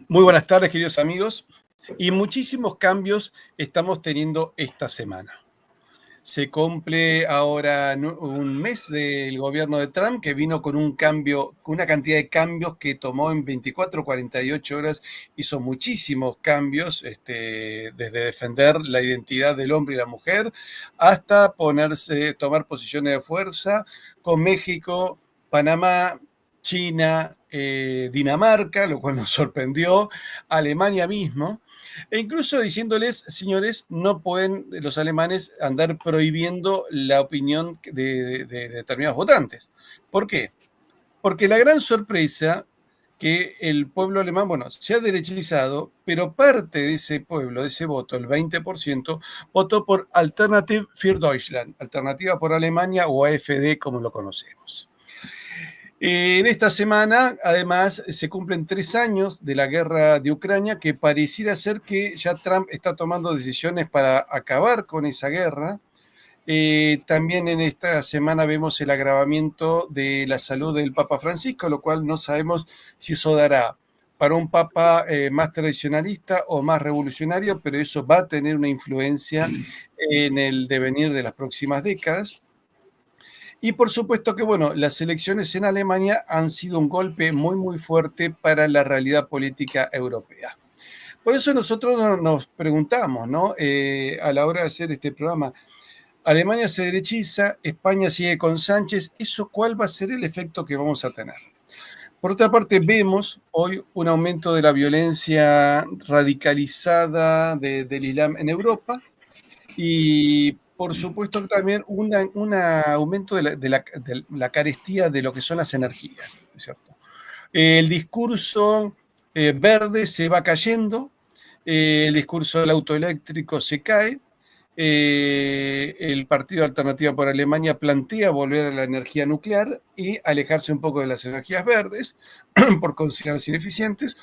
Muy buenas tardes, queridos amigos. Y muchísimos cambios estamos teniendo esta semana. Se cumple ahora un mes del gobierno de Trump, que vino con un cambio, con una cantidad de cambios que tomó en 24, 48 horas, hizo muchísimos cambios, desde defender la identidad del hombre y la mujer, hasta tomar posiciones de fuerza con México, Panamá, China, Dinamarca, lo cual nos sorprendió, Alemania mismo. E incluso diciéndoles, señores, no pueden los alemanes andar prohibiendo la opinión de determinados votantes. ¿Por qué? Porque la gran sorpresa que el pueblo alemán, bueno, se ha derechizado, pero parte de ese pueblo, de ese voto, el 20%, votó por Alternative für Deutschland, Alternativa por Alemania o AfD como lo conocemos. En esta semana, además, se cumplen 3 años de la guerra de Ucrania, que pareciera ser que ya Trump está tomando decisiones para acabar con esa guerra. También en esta semana vemos el agravamiento de la salud del Papa Francisco, lo cual no sabemos si eso dará para un Papa más tradicionalista o más revolucionario, pero eso va a tener una influencia en el devenir de las próximas décadas. Y por supuesto que, bueno, las elecciones en Alemania han sido un golpe muy, muy fuerte para la realidad política europea. Por eso nosotros nos preguntamos, ¿no? A la hora de hacer este programa, Alemania se derechiza, España sigue con Sánchez, ¿eso cuál va a ser el efecto que vamos a tener? Por otra parte, vemos hoy un aumento de la violencia radicalizada del Islam en Europa y por supuesto también un aumento de la carestía de lo que son las energías, ¿cierto? El discurso verde se va cayendo, el discurso del auto eléctrico se cae, el Partido Alternativa por Alemania plantea volver a la energía nuclear y alejarse un poco de las energías verdes por considerarlas ineficientes.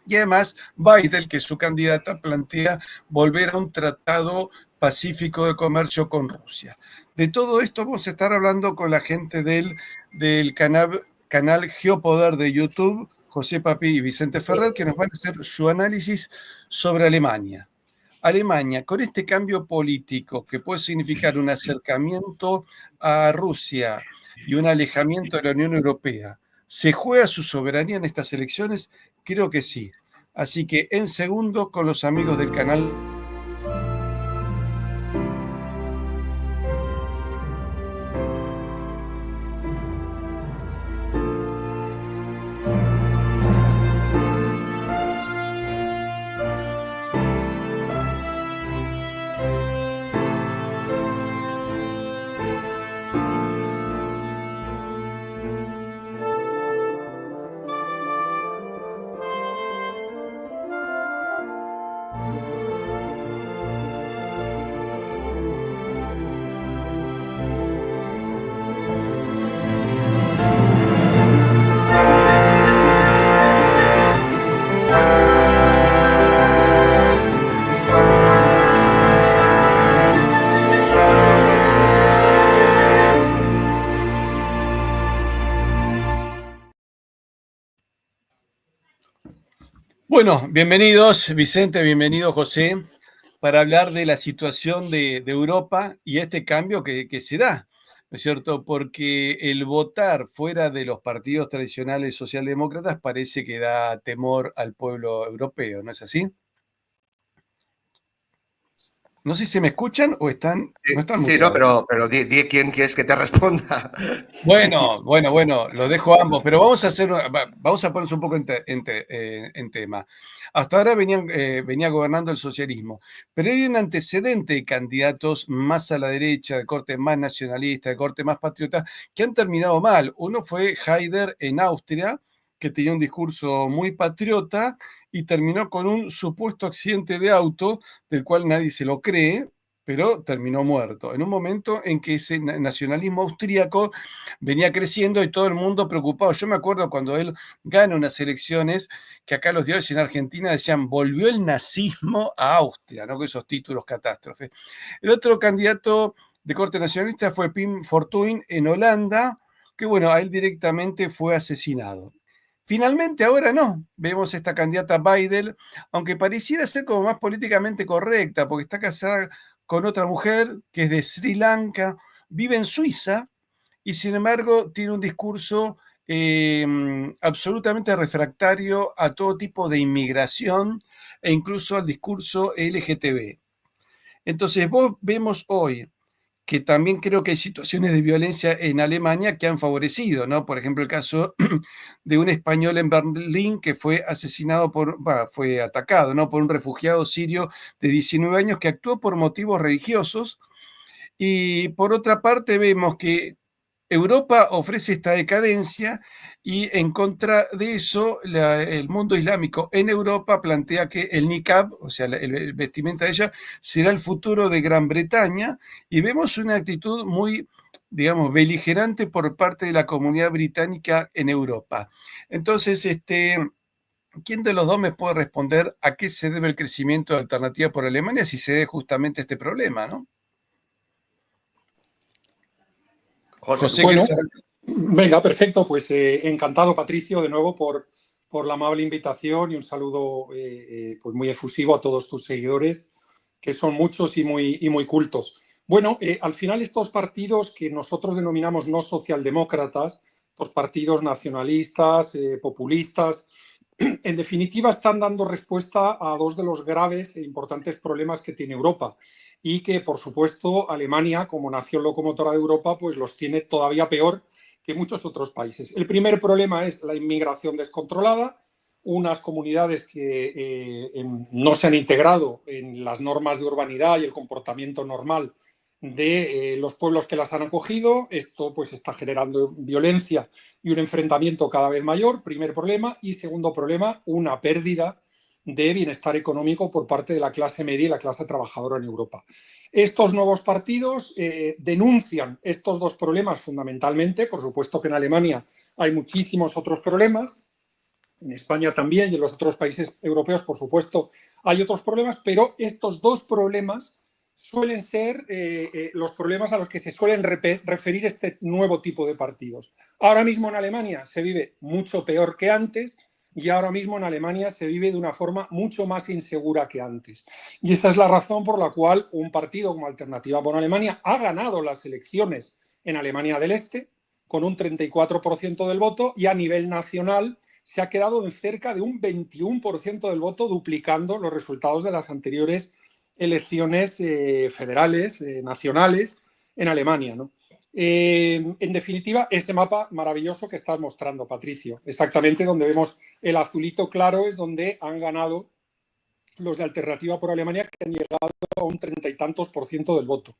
Y además, Biden, que es su candidata, plantea volver a un tratado pacífico de comercio con Rusia. De todo esto vamos a estar hablando con la gente del canal Geopoder de YouTube, José Papi y Vicente Ferrer, que nos van a hacer su análisis sobre Alemania. Alemania, con este cambio político que puede significar un acercamiento a Rusia y un alejamiento de la Unión Europea, ¿se juega su soberanía en estas elecciones? Creo que sí. Así que en segundo, con los amigos del canal. Bueno, bienvenidos Vicente, bienvenido José, para hablar de la situación de Europa y este cambio que se da, ¿no es cierto? Porque el votar fuera de los partidos tradicionales socialdemócratas parece que da temor al pueblo europeo, ¿no es así? No sé si me escuchan o no están Sí, no, muteados. pero di quién quieres que te responda. Bueno, lo dejo a ambos, pero vamos a ponernos un poco en tema. Hasta ahora venía gobernando el socialismo, pero hay un antecedente de candidatos más a la derecha, de corte más nacionalista, de corte más patriota, que han terminado mal. Uno fue Haider en Austria, que tenía un discurso muy patriota y terminó con un supuesto accidente de auto del cual nadie se lo cree, pero terminó muerto, en un momento en que ese nacionalismo austríaco venía creciendo y todo el mundo preocupado. Yo me acuerdo cuando él gana unas elecciones, que acá los diarios en Argentina decían, volvió el nazismo a Austria, ¿no? Con esos títulos catástrofes. El otro candidato de corte nacionalista fue Pim Fortuyn en Holanda, que bueno, a él directamente fue asesinado. Finalmente ahora no, vemos esta candidata Biden, aunque pareciera ser como más políticamente correcta, porque está casada con otra mujer que es de Sri Lanka, vive en Suiza y sin embargo tiene un discurso absolutamente refractario a todo tipo de inmigración e incluso al discurso LGTB. Entonces vemos hoy que también creo que hay situaciones de violencia en Alemania que han favorecido, ¿no? Por ejemplo, el caso de un español en Berlín que fue asesinado fue atacado, ¿no? Por un refugiado sirio de 19 años que actuó por motivos religiosos. Y por otra parte vemos que Europa ofrece esta decadencia y en contra de eso el mundo islámico en Europa plantea que el niqab, o sea, el vestimenta de ella, será el futuro de Gran Bretaña y vemos una actitud muy, digamos, beligerante por parte de la comunidad británica en Europa. Entonces, ¿quién de los dos me puede responder a qué se debe el crecimiento de Alternativa por Alemania si se debe justamente este problema, ¿no? José, bueno, venga, perfecto. Pues encantado, Patricio, de nuevo por la amable invitación y un saludo pues muy efusivo a todos tus seguidores, que son muchos y muy cultos. Bueno, al final estos partidos que nosotros denominamos no socialdemócratas, los partidos nacionalistas, populistas, en definitiva están dando respuesta a dos de los graves e importantes problemas que tiene Europa y que, por supuesto, Alemania, como nación locomotora de Europa, pues los tiene todavía peor que muchos otros países. El primer problema es la inmigración descontrolada, unas comunidades que no se han integrado en las normas de urbanidad y el comportamiento normal de los pueblos que las han acogido. Esto pues está generando violencia y un enfrentamiento cada vez mayor, primer problema. Y segundo problema, una pérdida de bienestar económico por parte de la clase media y la clase trabajadora en Europa. Estos nuevos partidos denuncian estos dos problemas fundamentalmente. Por supuesto que en Alemania hay muchísimos otros problemas, en España también y en los otros países europeos, por supuesto, hay otros problemas, pero estos dos problemas suelen ser los problemas a los que se suelen referir este nuevo tipo de partidos. Ahora mismo en Alemania se vive mucho peor que antes y ahora mismo en Alemania se vive de una forma mucho más insegura que antes. Y esa es la razón por la cual un partido como Alternativa por Alemania ha ganado las elecciones en Alemania del Este con un 34% del voto y a nivel nacional se ha quedado en cerca de un 21% del voto, duplicando los resultados de las anteriores elecciones federales, nacionales, en Alemania, ¿no? En definitiva, este mapa maravilloso que estás mostrando, Patricio, exactamente donde vemos el azulito claro es donde han ganado los de Alternativa por Alemania, que han llegado a un 30 y tantos % del voto.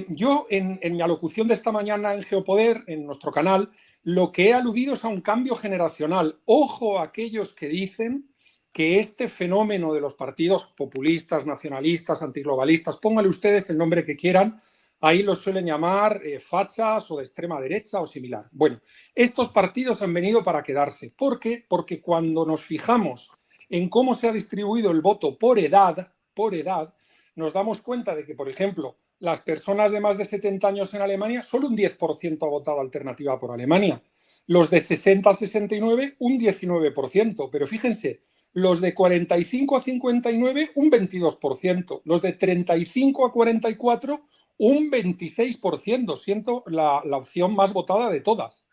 Yo, en mi alocución de esta mañana en Geopoder, en nuestro canal, lo que he aludido es a un cambio generacional. Ojo a aquellos que dicen que este fenómeno de los partidos populistas, nacionalistas, antiglobalistas, pónganle ustedes el nombre que quieran, ahí los suelen llamar fachas o de extrema derecha o similar. Bueno, estos partidos han venido para quedarse. ¿Por qué? Porque cuando nos fijamos en cómo se ha distribuido el voto por edad, nos damos cuenta de que, por ejemplo, las personas de más de 70 años en Alemania, solo un 10% ha votado Alternativa por Alemania. Los de 60 a 69, un 19%. Pero fíjense, los de 45 a 59, un 22%. Los de 35 a 44, un 26%, siendo la opción más votada de todas.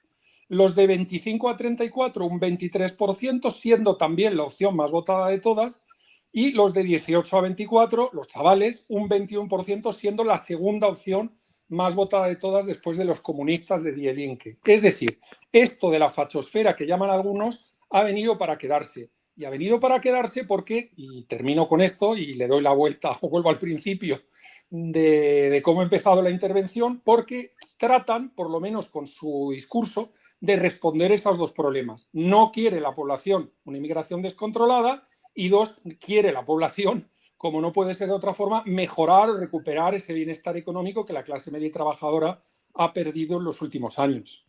Los de 25 a 34, un 23%, siendo también la opción más votada de todas. Y los de 18 a 24, los chavales, un 21%, siendo la segunda opción más votada de todas después de los comunistas de Die Linke. Es decir, esto de la fachosfera que llaman algunos ha venido para quedarse. Y ha venido para quedarse porque, y termino con esto y le doy la vuelta o vuelvo al principio de cómo ha empezado la intervención, porque tratan, por lo menos con su discurso, de responder esos dos problemas. No quiere la población una inmigración descontrolada y dos, quiere la población, como no puede ser de otra forma, mejorar o recuperar ese bienestar económico que la clase media y trabajadora ha perdido en los últimos años.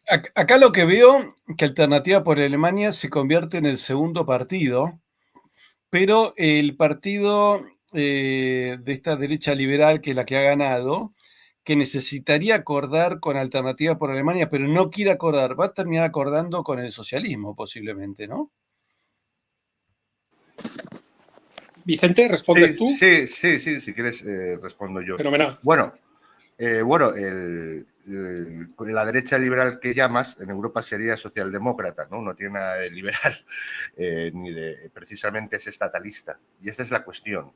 Acá lo que veo, que Alternativa por Alemania se convierte en el segundo partido, pero el partido de esta derecha liberal, que es la que ha ganado, que necesitaría acordar con Alternativa por Alemania, pero no quiere acordar, va a terminar acordando con el socialismo posiblemente, ¿no? Vicente, ¿respondes tú? Sí, si quieres respondo yo. Fenomenal. Bueno, la derecha liberal que llamas en Europa sería socialdemócrata, ¿no? No tiene nada de liberal, ni de, precisamente es estatalista. Y esta es la cuestión.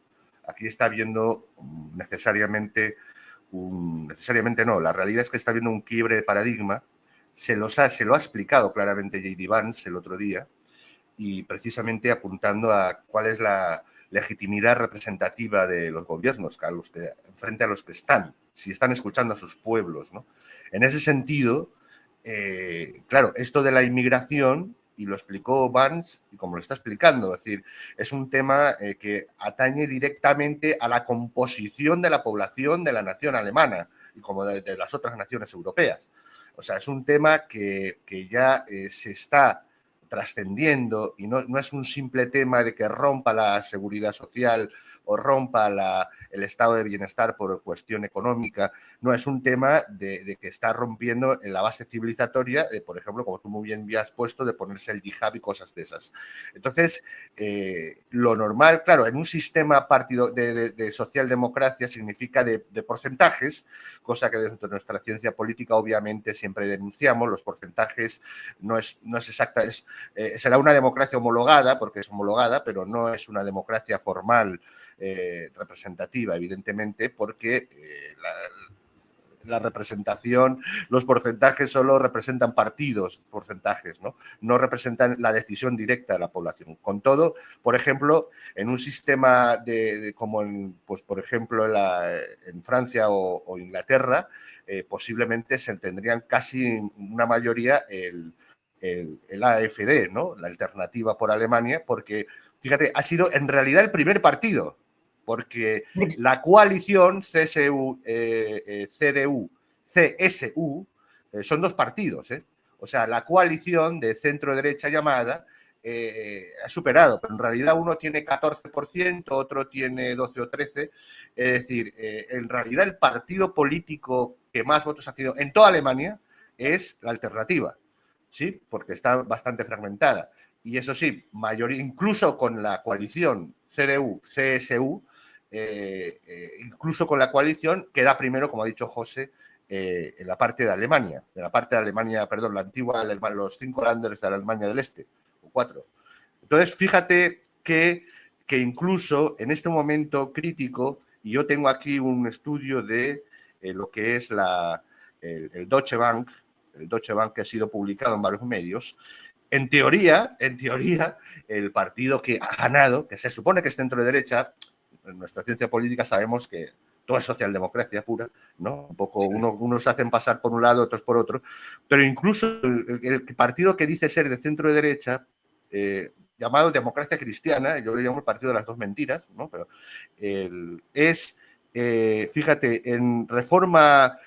Aquí está habiendo necesariamente no, la realidad es que está habiendo un quiebre de paradigma. Se lo ha explicado claramente J.D. Vance el otro día, y precisamente apuntando a cuál es la legitimidad representativa de los gobiernos frente a los que están, si están escuchando a sus pueblos, ¿no? En ese sentido, claro, esto de la inmigración, y lo explicó Vance, y como lo está explicando, es decir, es un tema que atañe directamente a la composición de la población de la nación alemana y como de las otras naciones europeas. O sea, es un tema que ya se está trascendiendo y no es un simple tema de que rompa la seguridad social o rompa el estado de bienestar por cuestión económica, no, es un tema de que está rompiendo en la base civilizatoria, por ejemplo, como tú muy bien has puesto, de ponerse el yihad y cosas de esas. Entonces, lo normal, claro, en un sistema de socialdemocracia significa de porcentajes, cosa que desde nuestra ciencia política obviamente siempre denunciamos. Los porcentajes no es exacta, será una democracia homologada, porque es homologada, pero no es una democracia formal representativa, evidentemente, porque la representación, los porcentajes solo representan partidos, porcentajes, no representan la decisión directa de la población. Con todo, por ejemplo, en un sistema como pues por ejemplo en Francia o Inglaterra, posiblemente se tendrían casi una mayoría el AfD, ¿no? La Alternativa por Alemania, porque, fíjate, ha sido en realidad el primer partido, porque la coalición CSU, CDU, CSU, son dos partidos, O sea, la coalición de centro-derecha llamada ha superado, pero en realidad uno tiene 14%, otro tiene 12 o 13%, es decir, en realidad el partido político que más votos ha tenido en toda Alemania es la Alternativa, ¿sí? Porque está bastante fragmentada. Y eso sí, incluso con la coalición CDU-CSU, incluso con la coalición, queda primero, como ha dicho José, en la parte de Alemania, perdón, la antigua, los 5 Länders de la Alemania del Este, o 4. Entonces, fíjate que incluso en este momento crítico, y yo tengo aquí un estudio de lo que es el Deutsche Bank, que ha sido publicado en varios medios. En teoría, el partido que ha ganado, que se supone que es centro-derecha, en nuestra ciencia política sabemos que todo es socialdemocracia pura, ¿no? Un poco, unos se hacen pasar por un lado, otros por otro, pero incluso el partido que dice ser de centro-derecha, llamado Democracia Cristiana, yo le llamo el partido de las dos mentiras, ¿no? Pero fíjate, en reforma,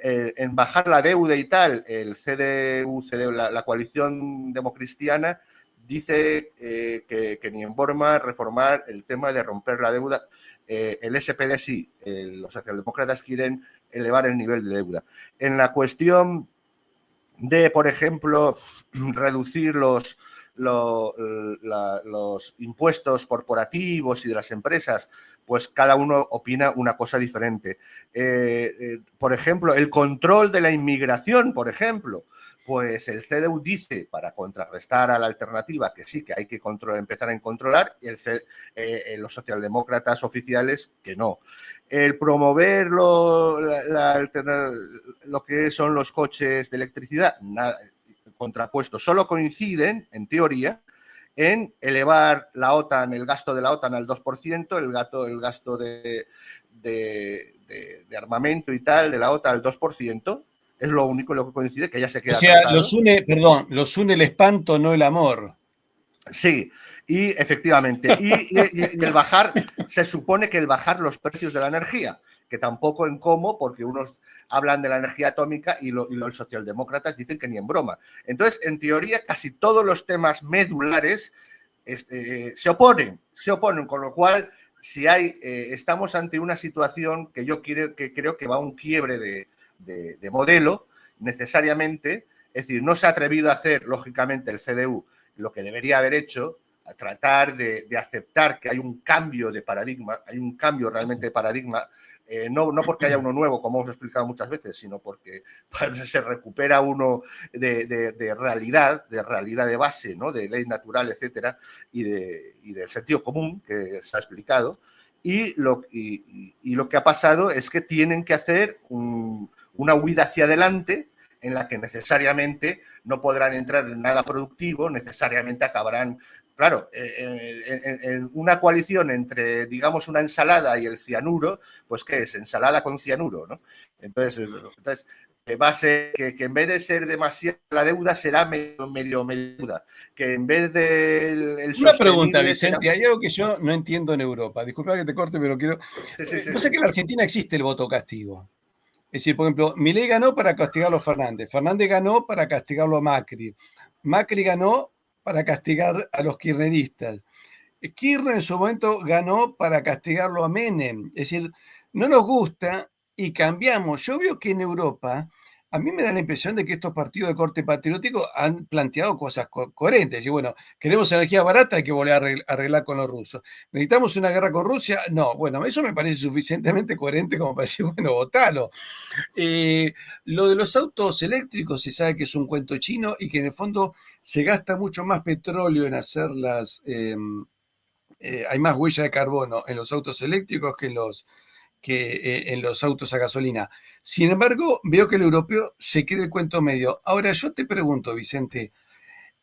en bajar la deuda y tal, el CDU, la coalición democristiana, dice que ni en forma reformar el tema de romper la deuda. El SPD sí, los socialdemócratas quieren elevar el nivel de deuda. En la cuestión de, por ejemplo, reducir los impuestos corporativos y de las empresas, pues cada uno opina una cosa diferente. Por ejemplo, el control de la inmigración, por ejemplo, pues el CDU dice, para contrarrestar a la Alternativa, que sí, que hay que empezar a controlar, y los socialdemócratas oficiales que no. El promover lo que son los coches de electricidad, nada, contrapuestos, solo coinciden, en teoría, en elevar la OTAN, el gasto de la OTAN al 2%, el gasto de armamento y tal de la OTAN al 2%, es lo único en lo que coincide, que ya se queda atrasado. Los une el espanto, no el amor. Sí, y efectivamente, y el bajar, se supone que el bajar los precios de la energía, que tampoco en cómo, porque unos hablan de la energía atómica y los socialdemócratas dicen que ni en broma. Entonces, en teoría, casi todos los temas medulares se oponen, con lo cual estamos ante una situación que creo que va a un quiebre de modelo necesariamente, es decir, no se ha atrevido a hacer, lógicamente, el CDU lo que debería haber hecho, a tratar de aceptar que hay un cambio de paradigma, hay un cambio realmente de paradigma, no porque haya uno nuevo, como hemos explicado muchas veces, sino porque se recupera uno de realidad de base, ¿no? De ley natural, etcétera, y del sentido común que se ha explicado. Y lo que ha pasado es que tienen que hacer una huida hacia adelante en la que necesariamente no podrán entrar en nada productivo, necesariamente acabarán, claro, en una coalición entre, digamos, una ensalada y el cianuro, pues ¿qué es? Ensalada con cianuro, ¿no? Entonces va a ser que en vez de ser demasiada la deuda, será medio deuda, que en vez de Una pregunta, Vicente, hay algo que yo no entiendo en Europa. Disculpa que te corte, pero quiero... Sí. No sé que en la Argentina existe el voto castigo. Es decir, por ejemplo, Milei ganó para castigarlo a Fernández, Fernández ganó para castigarlo a Macri, Macri ganó para castigar a los kirchneristas, Kirchner en su momento ganó para castigarlo a Menem. Es decir, no nos gusta y cambiamos. Yo veo que en Europa, a mí me da la impresión de que estos partidos de corte patriótico han planteado cosas coherentes. Y bueno, queremos energía barata, hay que volver a arreglar con los rusos. ¿Necesitamos una guerra con Rusia? No. Bueno, eso me parece suficientemente coherente como para decir, bueno, votalo. Lo de los autos eléctricos se sabe que es un cuento chino y que en el fondo se gasta mucho más petróleo en hacerlas. Hay más huella de carbono en los autos eléctricos que en los autos a gasolina. Sin embargo, veo que el europeo se cree el cuento medio. Ahora, yo te pregunto, Vicente,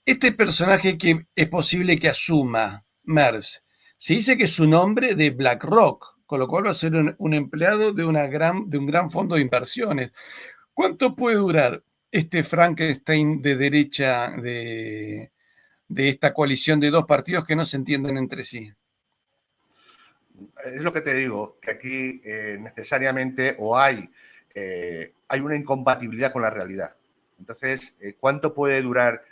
este personaje que es posible que asuma, Merz, se dice que es un hombre de BlackRock, con lo cual va a ser un empleado de un gran fondo de inversiones. ¿Cuánto puede durar este Frankenstein de derecha de esta coalición de dos partidos que no se entienden entre sí? Es lo que te digo, que aquí necesariamente hay una incompatibilidad con la realidad. Entonces, ¿cuánto puede durar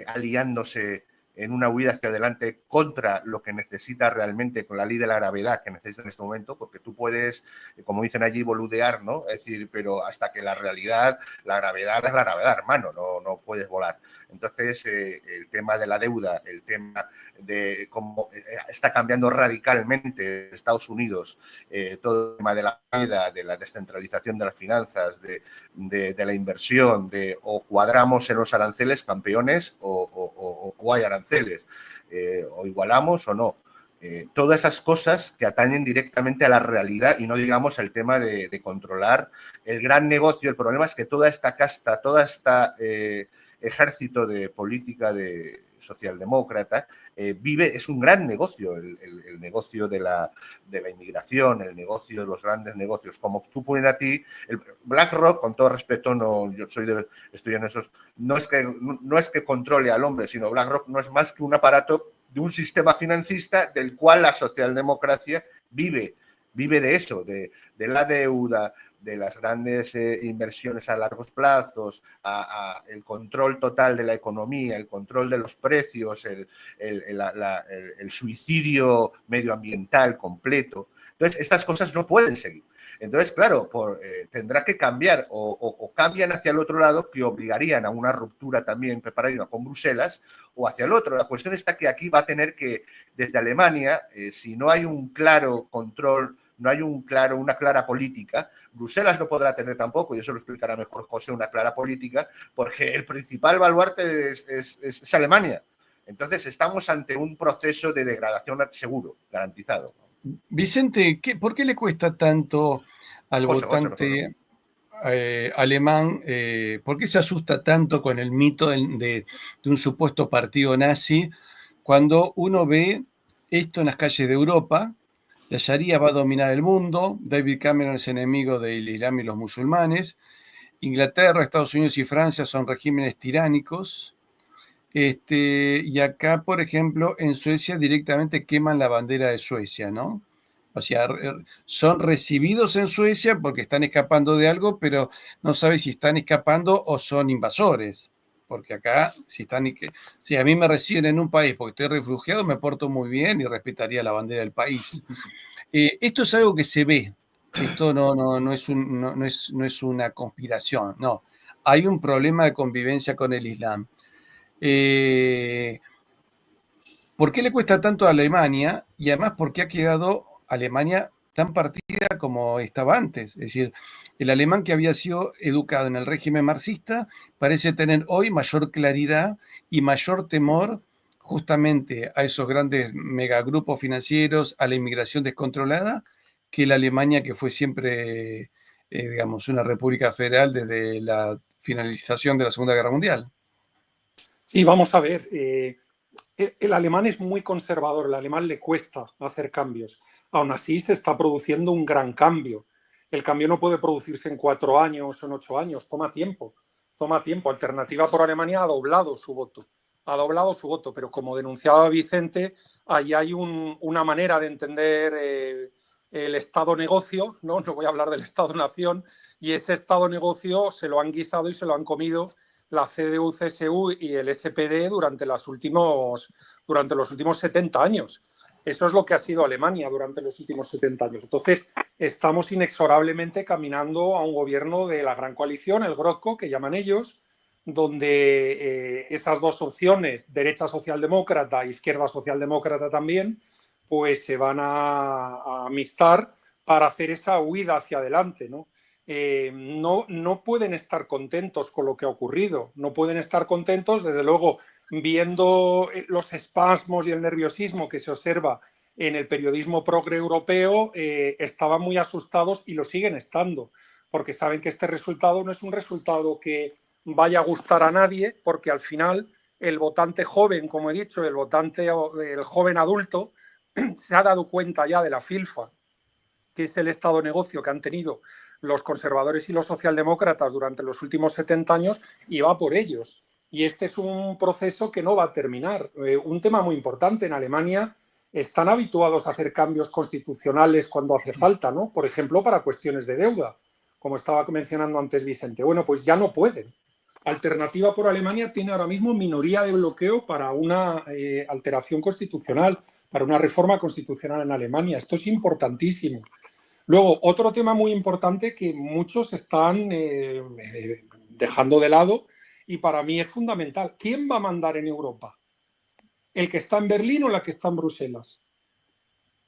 aliándose en una huida hacia adelante contra lo que necesita realmente, con la ley de la gravedad que necesita en este momento? Porque tú puedes, como dicen allí, boludear, ¿no? Es decir, pero hasta que la gravedad es la gravedad, hermano, no puedes volar. Entonces, el tema de la deuda, el tema de cómo está cambiando radicalmente Estados Unidos, todo el tema de la moneda, de la descentralización de las finanzas, de la inversión, o cuadramos en los aranceles, campeones, o hay aranceles, o igualamos o no. Todas esas cosas que atañen directamente a la realidad y no digamos el tema de controlar el gran negocio. El problema es que toda esta casta, ejército de política de socialdemócrata es un gran negocio, el negocio de la inmigración, el negocio de los grandes negocios. Como tú pones a ti, el BlackRock, con todo respeto, estoy en esos, no es que controle al hombre, sino BlackRock no es más que un aparato de un sistema financista del cual la socialdemocracia vive de eso, de la deuda, de las grandes inversiones a largos plazos, el control total de la economía, el control de los precios, el suicidio medioambiental completo. Entonces, estas cosas no pueden seguir. Entonces, claro, tendrá que cambiar o cambian hacia el otro lado, que obligarían a una ruptura también preparada con Bruselas, o hacia el otro. La cuestión está que aquí va a tener que, desde Alemania, si no hay un claro control, no hay una clara política, Bruselas no podrá tener tampoco, y eso lo explicará mejor José, una clara política, porque el principal baluarte es Alemania. Entonces estamos ante un proceso de degradación seguro, garantizado. Vicente, ¿por qué le cuesta tanto al votante alemán? ¿Por qué se asusta tanto con el mito de un supuesto partido nazi cuando uno ve esto en las calles de Europa? La Sharia va a dominar el mundo, David Cameron es enemigo del Islam y los musulmanes, Inglaterra, Estados Unidos y Francia son regímenes tiránicos, y acá, por ejemplo, en Suecia directamente queman la bandera de Suecia, ¿no? O sea, son recibidos en Suecia porque están escapando de algo, pero no sabe si están escapando o son invasores. porque acá, si a mí me reciben en un país porque estoy refugiado, me porto muy bien y respetaría la bandera del país. Esto es algo que se ve, esto no es una conspiración, no. Hay un problema de convivencia con el Islam. ¿Por qué le cuesta tanto a Alemania? Y además, ¿por qué ha quedado Alemania tan partida como estaba antes? Es decir, el alemán que había sido educado en el régimen marxista parece tener hoy mayor claridad y mayor temor justamente a esos grandes megagrupos financieros, a la inmigración descontrolada, que la Alemania que fue siempre, digamos, una república federal desde la finalización de la Segunda Guerra Mundial. Sí, vamos a ver. El alemán es muy conservador, el alemán le cuesta hacer cambios. Aún así, se está produciendo un gran cambio. El cambio no puede producirse en 4 años o en 8 años, toma tiempo. Toma tiempo. Alternativa por Alemania ha doblado su voto. Ha doblado su voto, pero como denunciaba Vicente, ahí hay una manera de entender el Estado-negocio, ¿no? No voy a hablar del Estado-nación, y ese Estado-negocio se lo han guisado y se lo han comido la CDU, CSU y el SPD durante los últimos 70 años. Eso es lo que ha sido Alemania durante los últimos 70 años. Entonces, estamos inexorablemente caminando a un gobierno de la gran coalición, el GroKo, que llaman ellos, donde esas dos opciones, derecha socialdemócrata e izquierda socialdemócrata también, pues se van a amistar para hacer esa huida hacia adelante, ¿no? No pueden estar contentos con lo que ha ocurrido, no pueden estar contentos, desde luego, viendo los espasmos y el nerviosismo que se observa en el periodismo progre europeo, estaban muy asustados y lo siguen estando, porque saben que este resultado no es un resultado que vaya a gustar a nadie, porque al final el votante joven, como he dicho, el joven adulto, se ha dado cuenta ya de la filfa, que es el estado de negocio que han tenido los conservadores y los socialdemócratas durante los últimos 70 años y va por ellos. Y este es un proceso que no va a terminar. Un tema muy importante, en Alemania están habituados a hacer cambios constitucionales cuando hace falta, ¿no? Por ejemplo, para cuestiones de deuda, como estaba mencionando antes Vicente. Bueno, pues ya no pueden. Alternativa por Alemania tiene ahora mismo minoría de bloqueo para una alteración constitucional, para una reforma constitucional en Alemania. Esto es importantísimo. Luego, otro tema muy importante que muchos están dejando de lado y para mí es fundamental. ¿Quién va a mandar en Europa? ¿El que está en Berlín o la que está en Bruselas?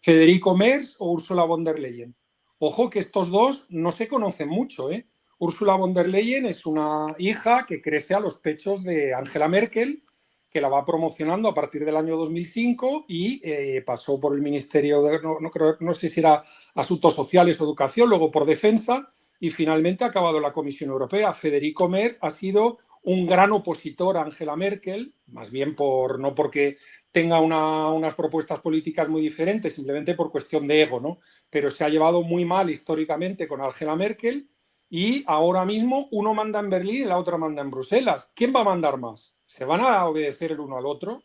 ¿Federico Merz o Ursula von der Leyen? Ojo que estos dos no se conocen mucho, ¿eh? Ursula von der Leyen es una hija que crece a los pechos de Angela Merkel, que la va promocionando a partir del año 2005 y pasó por el Ministerio de, no sé si era Asuntos Sociales o Educación, luego por Defensa y finalmente ha acabado en la Comisión Europea. Federico Merz ha sido un gran opositor a Angela Merkel, más bien no porque tenga unas propuestas políticas muy diferentes, simplemente por cuestión de ego, ¿no? Pero se ha llevado muy mal históricamente con Angela Merkel y ahora mismo uno manda en Berlín y la otra manda en Bruselas. ¿Quién va a mandar más? ¿Se van a obedecer el uno al otro?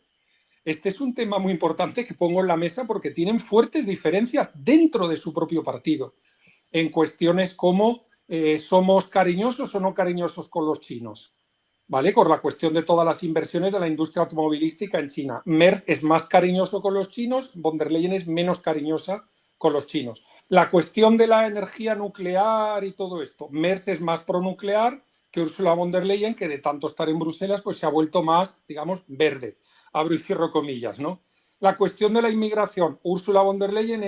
Este es un tema muy importante que pongo en la mesa porque tienen fuertes diferencias dentro de su propio partido en cuestiones como somos cariñosos o no cariñosos con los chinos, ¿vale? Con la cuestión de todas las inversiones de la industria automovilística en China. Merz es más cariñoso con los chinos, von der Leyen es menos cariñosa con los chinos. La cuestión de la energía nuclear y todo esto, Merz es más pronuclear que Ursula von der Leyen, que de tanto estar en Bruselas pues se ha vuelto más, digamos, verde. Abro y cierro comillas, ¿no? La cuestión de la inmigración, Ursula von der Leyen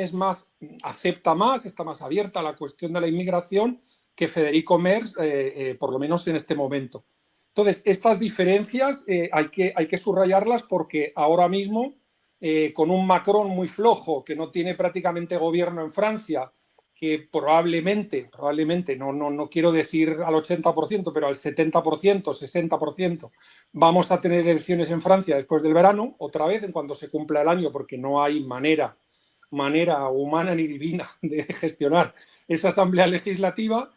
acepta más, está más abierta a la cuestión de la inmigración que Federico Merz, por lo menos en este momento. Entonces, estas diferencias hay que subrayarlas porque ahora mismo, con un Macron muy flojo, que no tiene prácticamente gobierno en Francia, que probablemente, no quiero decir al 80%, pero al 70%, 60%, vamos a tener elecciones en Francia después del verano, otra vez, en cuando se cumpla el año, porque no hay manera humana ni divina de gestionar esa asamblea legislativa,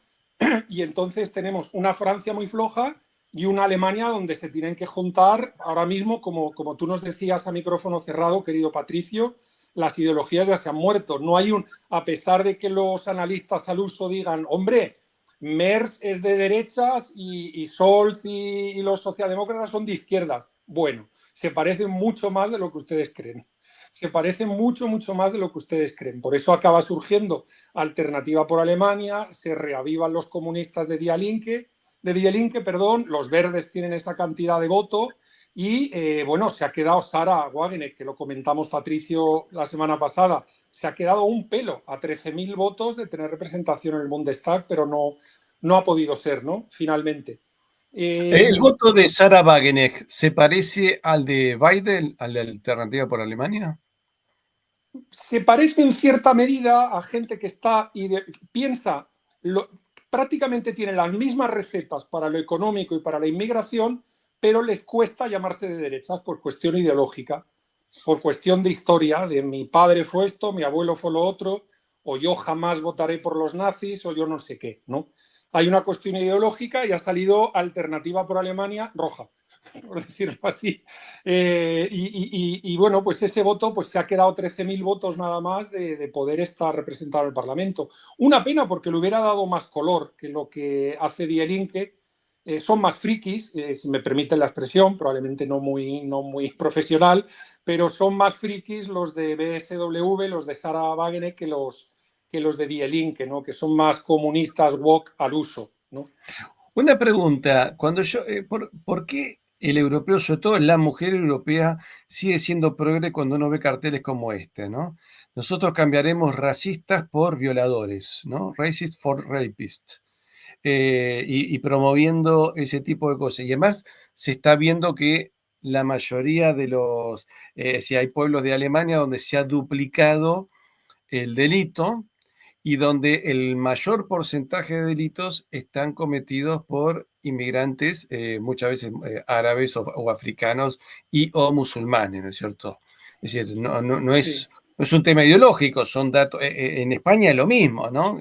y entonces tenemos una Francia muy floja y una Alemania donde se tienen que juntar ahora mismo, como tú nos decías a micrófono cerrado, querido Patricio, las ideologías ya se han muerto. No hay a pesar de que los analistas al uso digan, hombre, Merz es de derechas y Scholz y los socialdemócratas son de izquierdas. Bueno, se parecen mucho más de lo que ustedes creen. Se parecen mucho, mucho más de lo que ustedes creen. Por eso acaba surgiendo Alternativa por Alemania, se reavivan los comunistas de Die Linke, los verdes tienen esa cantidad de voto y, bueno, se ha quedado Sarah Wagenknecht, que lo comentamos Patricio la semana pasada, se ha quedado un pelo a 13.000 votos de tener representación en el Bundestag, pero no ha podido ser, ¿no? Finalmente. ¿El voto de Sarah Wagenknecht se parece al de Biden, al de Alternativa por Alemania? Se parece en cierta medida a gente que está y piensa, prácticamente tiene las mismas recetas para lo económico y para la inmigración, pero les cuesta llamarse de derechas por cuestión ideológica, por cuestión de historia, de mi padre fue esto, mi abuelo fue lo otro, o yo jamás votaré por los nazis, o yo no sé qué, ¿no? Hay una cuestión ideológica y ha salido Alternativa por Alemania roja, por decirlo así. Y bueno, pues ese voto pues se ha quedado 13.000 votos nada más de poder estar representado en el Parlamento. Una pena porque le hubiera dado más color que lo que hace Die Linke. Son más frikis, si me permiten la expresión, probablemente no muy profesional, pero son más frikis los de BSW, los de Sarah Wagenknecht, que los de Die Linke, ¿no? Que son más comunistas woke al uso, ¿no? Una pregunta, ¿por qué el europeo, sobre todo la mujer europea, sigue siendo progre cuando uno ve carteles como este, ¿no? Nosotros cambiaremos racistas por violadores, ¿no? Racist for rapists. Y promoviendo ese tipo de cosas. Y además se está viendo que la mayoría de si hay pueblos de Alemania donde se ha duplicado el delito y donde el mayor porcentaje de delitos están cometidos por inmigrantes, muchas veces árabes o africanos o musulmanes, ¿no es cierto? Es decir, no es un tema ideológico, son datos, en España es lo mismo, ¿no?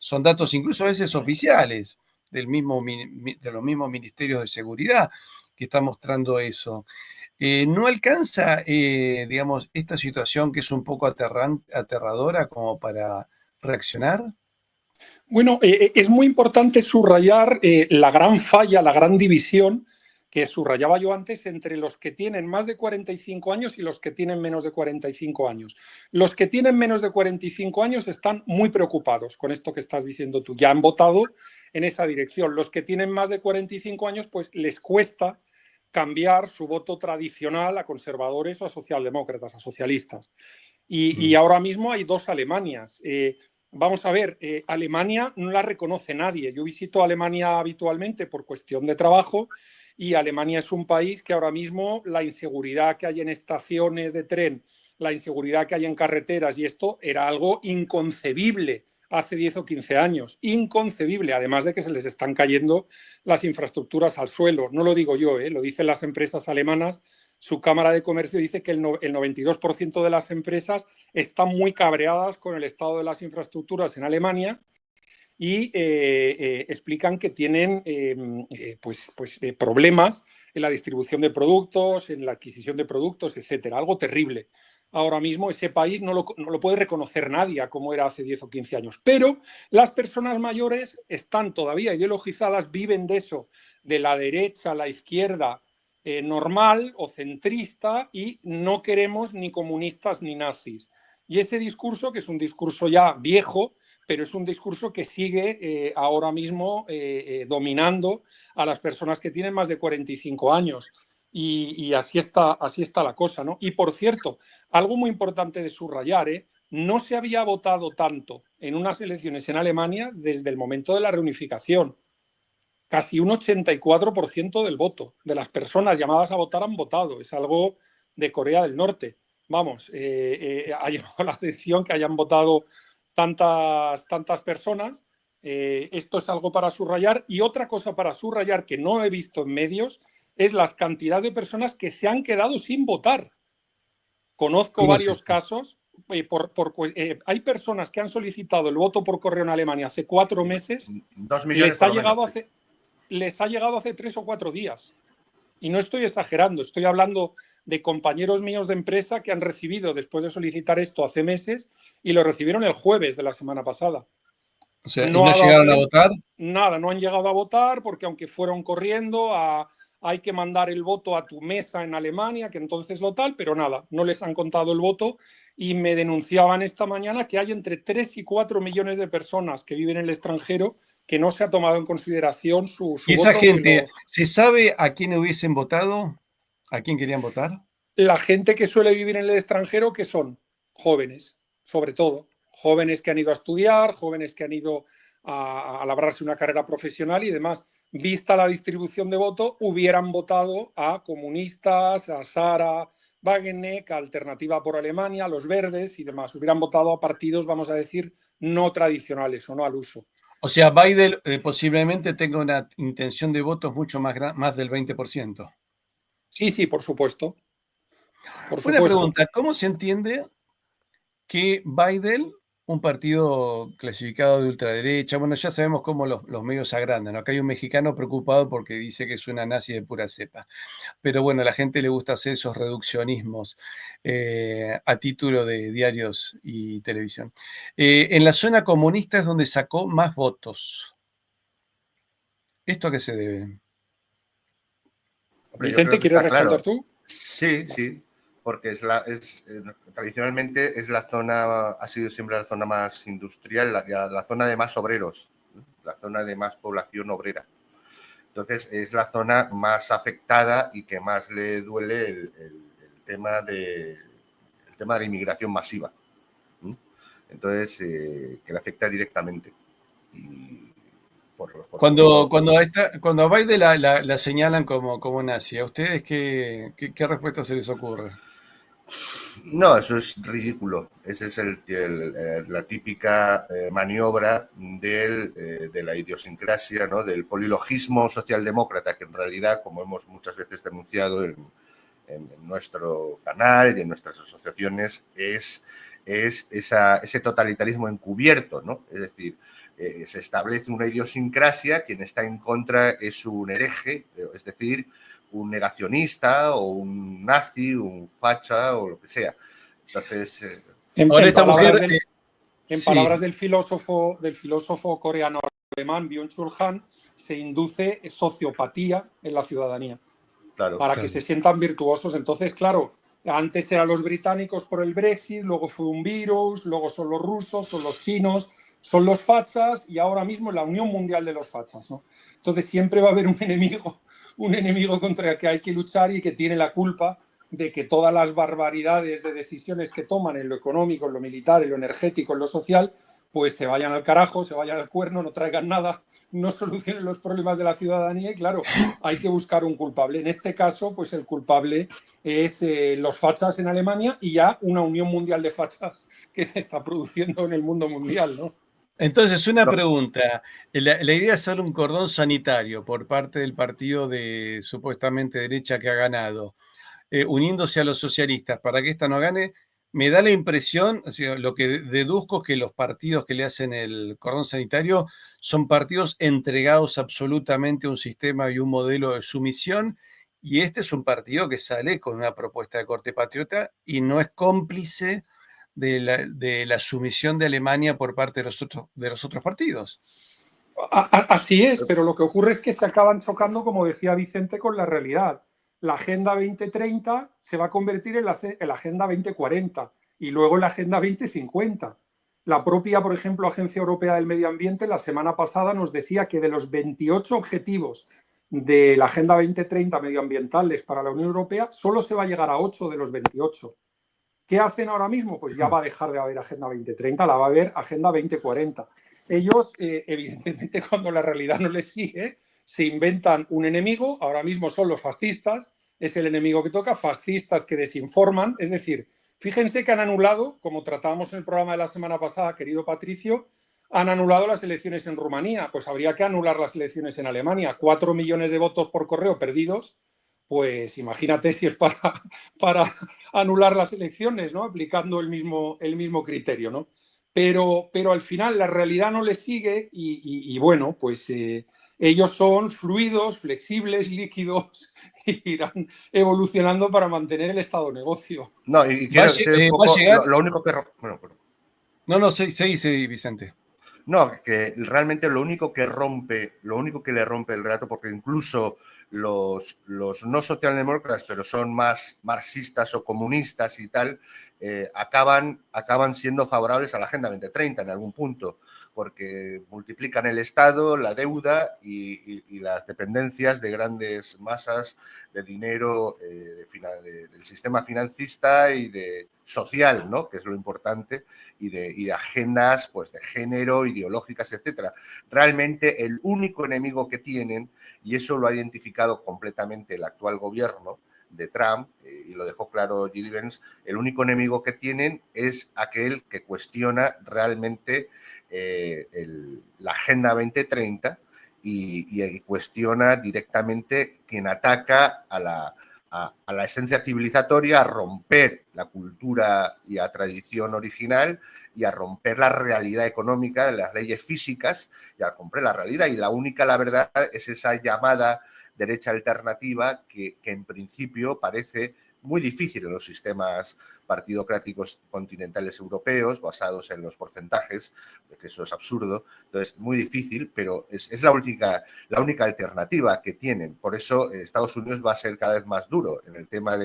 Son datos incluso a veces oficiales de los mismos ministerios de seguridad que están mostrando eso. ¿No alcanza, digamos, esta situación que es un poco aterradora como para reaccionar? Bueno, es muy importante subrayar la gran falla, la gran división que subrayaba yo antes entre los que tienen más de 45 años y los que tienen menos de 45 años. Los que tienen menos de 45 años están muy preocupados con esto que estás diciendo tú. Ya han votado en esa dirección. Los que tienen más de 45 años, pues les cuesta cambiar su voto tradicional a conservadores o a socialdemócratas, a socialistas. Y ahora mismo hay dos Alemanias. Vamos a ver, Alemania no la reconoce nadie. Yo visito Alemania habitualmente por cuestión de trabajo y Alemania es un país que ahora mismo la inseguridad que hay en estaciones de tren, la inseguridad que hay en carreteras y esto era algo inconcebible hace 10 o 15 años. Inconcebible, además de que se les están cayendo las infraestructuras al suelo. No lo digo yo, lo dicen las empresas alemanas. Su Cámara de Comercio dice que el 92% de las empresas están muy cabreadas con el estado de las infraestructuras en Alemania y explican que tienen problemas en la distribución de productos, en la adquisición de productos, etcétera. Algo terrible. Ahora mismo ese país no lo puede reconocer nadie como era hace 10 o 15 años. Pero las personas mayores están todavía ideologizadas, viven de eso, de la derecha, la izquierda, normal o centrista y no queremos ni comunistas ni nazis. Y ese discurso, que es un discurso ya viejo, pero es un discurso que sigue ahora mismo dominando a las personas que tienen más de 45 años. Y así está la cosa, ¿no? Y por cierto, algo muy importante de subrayar, no se había votado tanto en unas elecciones en Alemania desde el momento de la reunificación. Casi un 84% del voto de las personas llamadas a votar han votado. Es algo de Corea del Norte. Vamos, ha llamado la atención que hayan votado tantas personas. Esto es algo para subrayar. Y otra cosa para subrayar que no he visto en medios es las cantidades de personas que se han quedado sin votar. Conozco varios casos. Hay personas que han solicitado el voto por correo en Alemania hace 4 meses. 2 millones les ha llegado hace 3 o 4 días. Y no estoy exagerando, estoy hablando de compañeros míos de empresa que han recibido después de solicitar esto hace meses y lo recibieron el jueves de la semana pasada. O sea, ¿y No no ha dado llegaron a tiempo, votar? nada, no han llegado a votar porque aunque fueron corriendo, hay que mandar el voto a tu mesa en Alemania, que entonces lo tal, pero nada, no les han contado el voto y me denunciaban esta mañana que hay entre 3 y 4 millones de personas que viven en el extranjero que no se ha tomado en consideración su ¿Y esa voto, gente, se sabe a quién hubiesen votado? ¿A quién querían votar? la gente que suele vivir en el extranjero, que son jóvenes, sobre todo, jóvenes que han ido a estudiar, jóvenes que han ido a labrarse una carrera profesional y demás. Vista la distribución de voto, hubieran votado a comunistas, a Sara Wagenknecht, a Alternativa por Alemania, a los Verdes y demás. Hubieran votado a partidos, vamos a decir, no tradicionales o no al uso. O sea, Biden posiblemente tenga una intención de votos mucho más del 20%. Sí, por supuesto. Por Una supuesto. pregunta, ¿cómo se entiende que Biden, un partido clasificado de ultraderecha, bueno, ya sabemos cómo los medios se agrandan, ¿no? Acá hay un mexicano preocupado porque dice que es una nazi de pura cepa, pero bueno, a la gente le gusta hacer esos reduccionismos a título de diarios y televisión. En la zona comunista es donde sacó más votos. ¿Esto a qué se debe? Hombre, Vicente, ¿quieres responder tú? Sí, porque tradicionalmente es la zona, ha sido siempre la zona más industrial, la zona de más obreros, la zona de más población obrera. Entonces es la zona más afectada y que más le duele el tema de la inmigración masiva. Entonces, que le afecta directamente. Y cuando a Biden la señalan como nazi, ¿a ustedes qué respuesta se les ocurre? No, eso es ridículo. Esa es la típica maniobra de la idiosincrasia, ¿no? Del polilogismo socialdemócrata, que en realidad, como hemos muchas veces denunciado en nuestro canal y en nuestras asociaciones, es ese totalitarismo encubierto, ¿no? Es decir, se establece una idiosincrasia, quien está en contra es un hereje, es decir, un negacionista o un nazi, un facha o lo que sea. Entonces, en sí. palabras del filósofo coreano-alemán Byung-Chul Han, se induce sociopatía en la ciudadanía, claro, para que se sientan virtuosos. Entonces, claro, antes eran los británicos por el Brexit, luego fue un virus, luego son los rusos, son los chinos, son los fachas y ahora mismo la Unión Mundial de los Fachas, ¿no? Entonces siempre va a haber un enemigo contra el que hay que luchar y que tiene la culpa de que todas las barbaridades de decisiones que toman en lo económico, en lo militar, en lo energético, en lo social, pues se vayan al carajo, se vayan al cuerno, no traigan nada, no solucionen los problemas de la ciudadanía y claro, hay que buscar un culpable. En este caso, pues el culpable es los fachas en Alemania y ya una unión mundial de fachas que se está produciendo en el mundo mundial, ¿no? Entonces, una pregunta. La idea es hacer un cordón sanitario por parte del partido de supuestamente derecha que ha ganado, uniéndose a los socialistas para que esta no gane. Me da la impresión, o sea, lo que deduzco es que los partidos que le hacen el cordón sanitario son partidos entregados absolutamente a un sistema y un modelo de sumisión, y este es un partido que sale con una propuesta de corte patriota y no es cómplice de la sumisión de Alemania por parte de los otros partidos. Así es, pero lo que ocurre es que se acaban chocando, como decía Vicente, con la realidad. La Agenda 2030 se va a convertir en la Agenda 2040 y luego en la Agenda 2050. La propia, por ejemplo, Agencia Europea del Medio Ambiente la semana pasada nos decía que de los 28 objetivos de la Agenda 2030 medioambientales para la Unión Europea, solo se va a llegar a 8 de los 28. ¿Qué hacen ahora mismo? Pues ya va a dejar de haber Agenda 2030, la va a haber Agenda 2040. Ellos, evidentemente, cuando la realidad no les sigue, se inventan un enemigo, ahora mismo son los fascistas, es el enemigo que toca, fascistas que desinforman, es decir, fíjense que han anulado, como tratábamos en el programa de la semana pasada, querido Patricio, han anulado las elecciones en Rumanía, pues habría que anular las elecciones en Alemania, 4 millones de votos por correo perdidos, pues imagínate si es para anular las elecciones, ¿no? Aplicando el mismo criterio, ¿no? Pero al final la realidad no les sigue y bueno, pues ellos son fluidos, flexibles, líquidos y irán evolucionando para mantener el estado de negocio. No, y quiero decir un poco, lo único que... Bueno, no, se dice, Vicente. No, que realmente lo único que le rompe el relato, porque incluso los no socialdemócratas, pero son más marxistas o comunistas y tal, acaban siendo favorables a la Agenda 2030 en algún punto, porque multiplican el Estado, la deuda y las dependencias de grandes masas de dinero del sistema financista y de social, ¿no? Que es lo importante, y de agendas pues, de género, ideológicas, etcétera. Realmente el único enemigo que tienen, y eso lo ha identificado completamente el actual gobierno de Trump, y lo dejó claro J.D. Vance, el único enemigo que tienen es aquel que cuestiona realmente la Agenda 2030 y cuestiona directamente quien ataca a la esencia civilizatoria, a romper la cultura y la tradición original y a romper la realidad económica de las leyes físicas y a romper la realidad. Y la única, la verdad, es esa llamada derecha alternativa que en principio parece muy difícil en los sistemas partidocráticos continentales europeos basados en los porcentajes, que eso es absurdo. Entonces, muy difícil, pero es la única alternativa que tienen. Por eso Estados Unidos va a ser cada vez más duro en el tema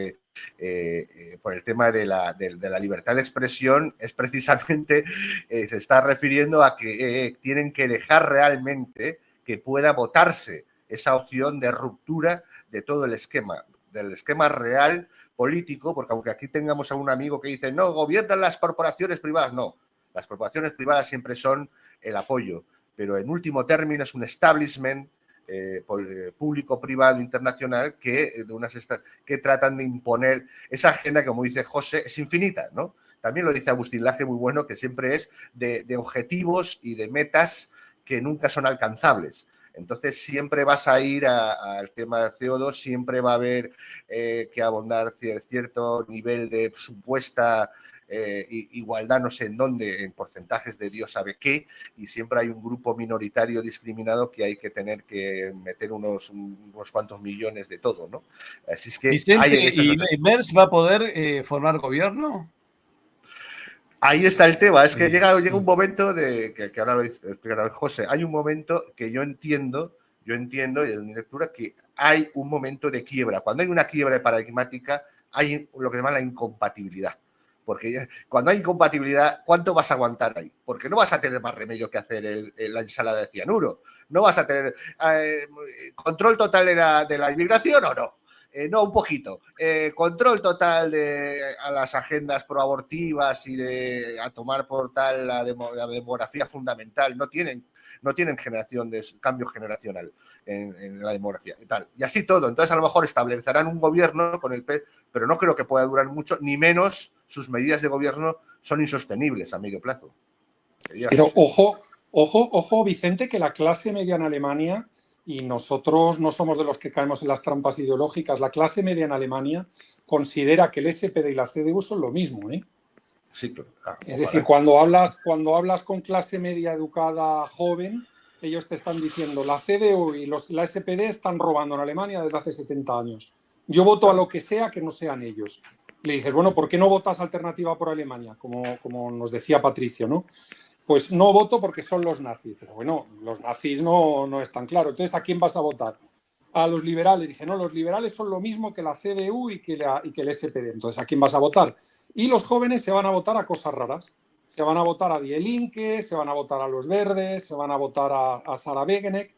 por el tema de la libertad de expresión. Es precisamente, se está refiriendo a que tienen que dejar realmente que pueda votarse esa opción de ruptura de todo el esquema, del esquema real político, porque aunque aquí tengamos a un amigo que dice, no, gobiernan las corporaciones privadas, no, las corporaciones privadas siempre son el apoyo, pero en último término es un establishment público-privado internacional que tratan de imponer esa agenda que, como dice José, es infinita, ¿no? También lo dice Agustín Laje, muy bueno, que siempre es de objetivos y de metas que nunca son alcanzables. Entonces siempre vas a ir al tema de CO2, siempre va a haber que abordar cierto nivel de supuesta igualdad, no sé en dónde, en porcentajes de Dios sabe qué, y siempre hay un grupo minoritario discriminado que hay que tener que meter unos cuantos millones de todo, ¿no? Así es que Vicente, ¿y Merz va a poder formar gobierno? Ahí está el tema, es que llega un momento que ahora lo dice José, hay un momento que yo entiendo, y en mi lectura, que hay un momento de quiebra. Cuando hay una quiebra paradigmática, hay lo que se llama la incompatibilidad. Porque cuando hay incompatibilidad, ¿cuánto vas a aguantar ahí? Porque no vas a tener más remedio que hacer la ensalada de cianuro. No vas a tener control total de la inmigración o no. No, un poquito. Control total a las agendas proabortivas y a tomar por tal la demografía fundamental. No tienen generación de cambio generacional en la demografía y tal. Y así todo. Entonces, a lo mejor establecerán un gobierno con el pero no creo que pueda durar mucho, ni menos sus medidas de gobierno son insostenibles a medio plazo. Pero ojo, Vicente, que la clase media en Alemania, y nosotros no somos de los que caemos en las trampas ideológicas, la clase media en Alemania considera que el SPD y la CDU son lo mismo, ¿eh? Sí, claro. Es decir, cuando hablas con clase media educada joven, ellos te están diciendo la CDU y la SPD están robando en Alemania desde hace 70 años. Yo voto a lo que sea que no sean ellos. Le dices, bueno, ¿por qué no votas Alternativa por Alemania? Como nos decía Patricio, ¿no? Pues no voto porque son los nazis. Pero bueno, los nazis no es tan claro. Entonces, ¿a quién vas a votar? A los liberales. Dice, no, los liberales son lo mismo que la CDU y que el SPD. Entonces, ¿a quién vas a votar? Y los jóvenes se van a votar a cosas raras. Se van a votar a Die Linke, se van a votar a los Verdes, se van a votar a Sarah Wegener,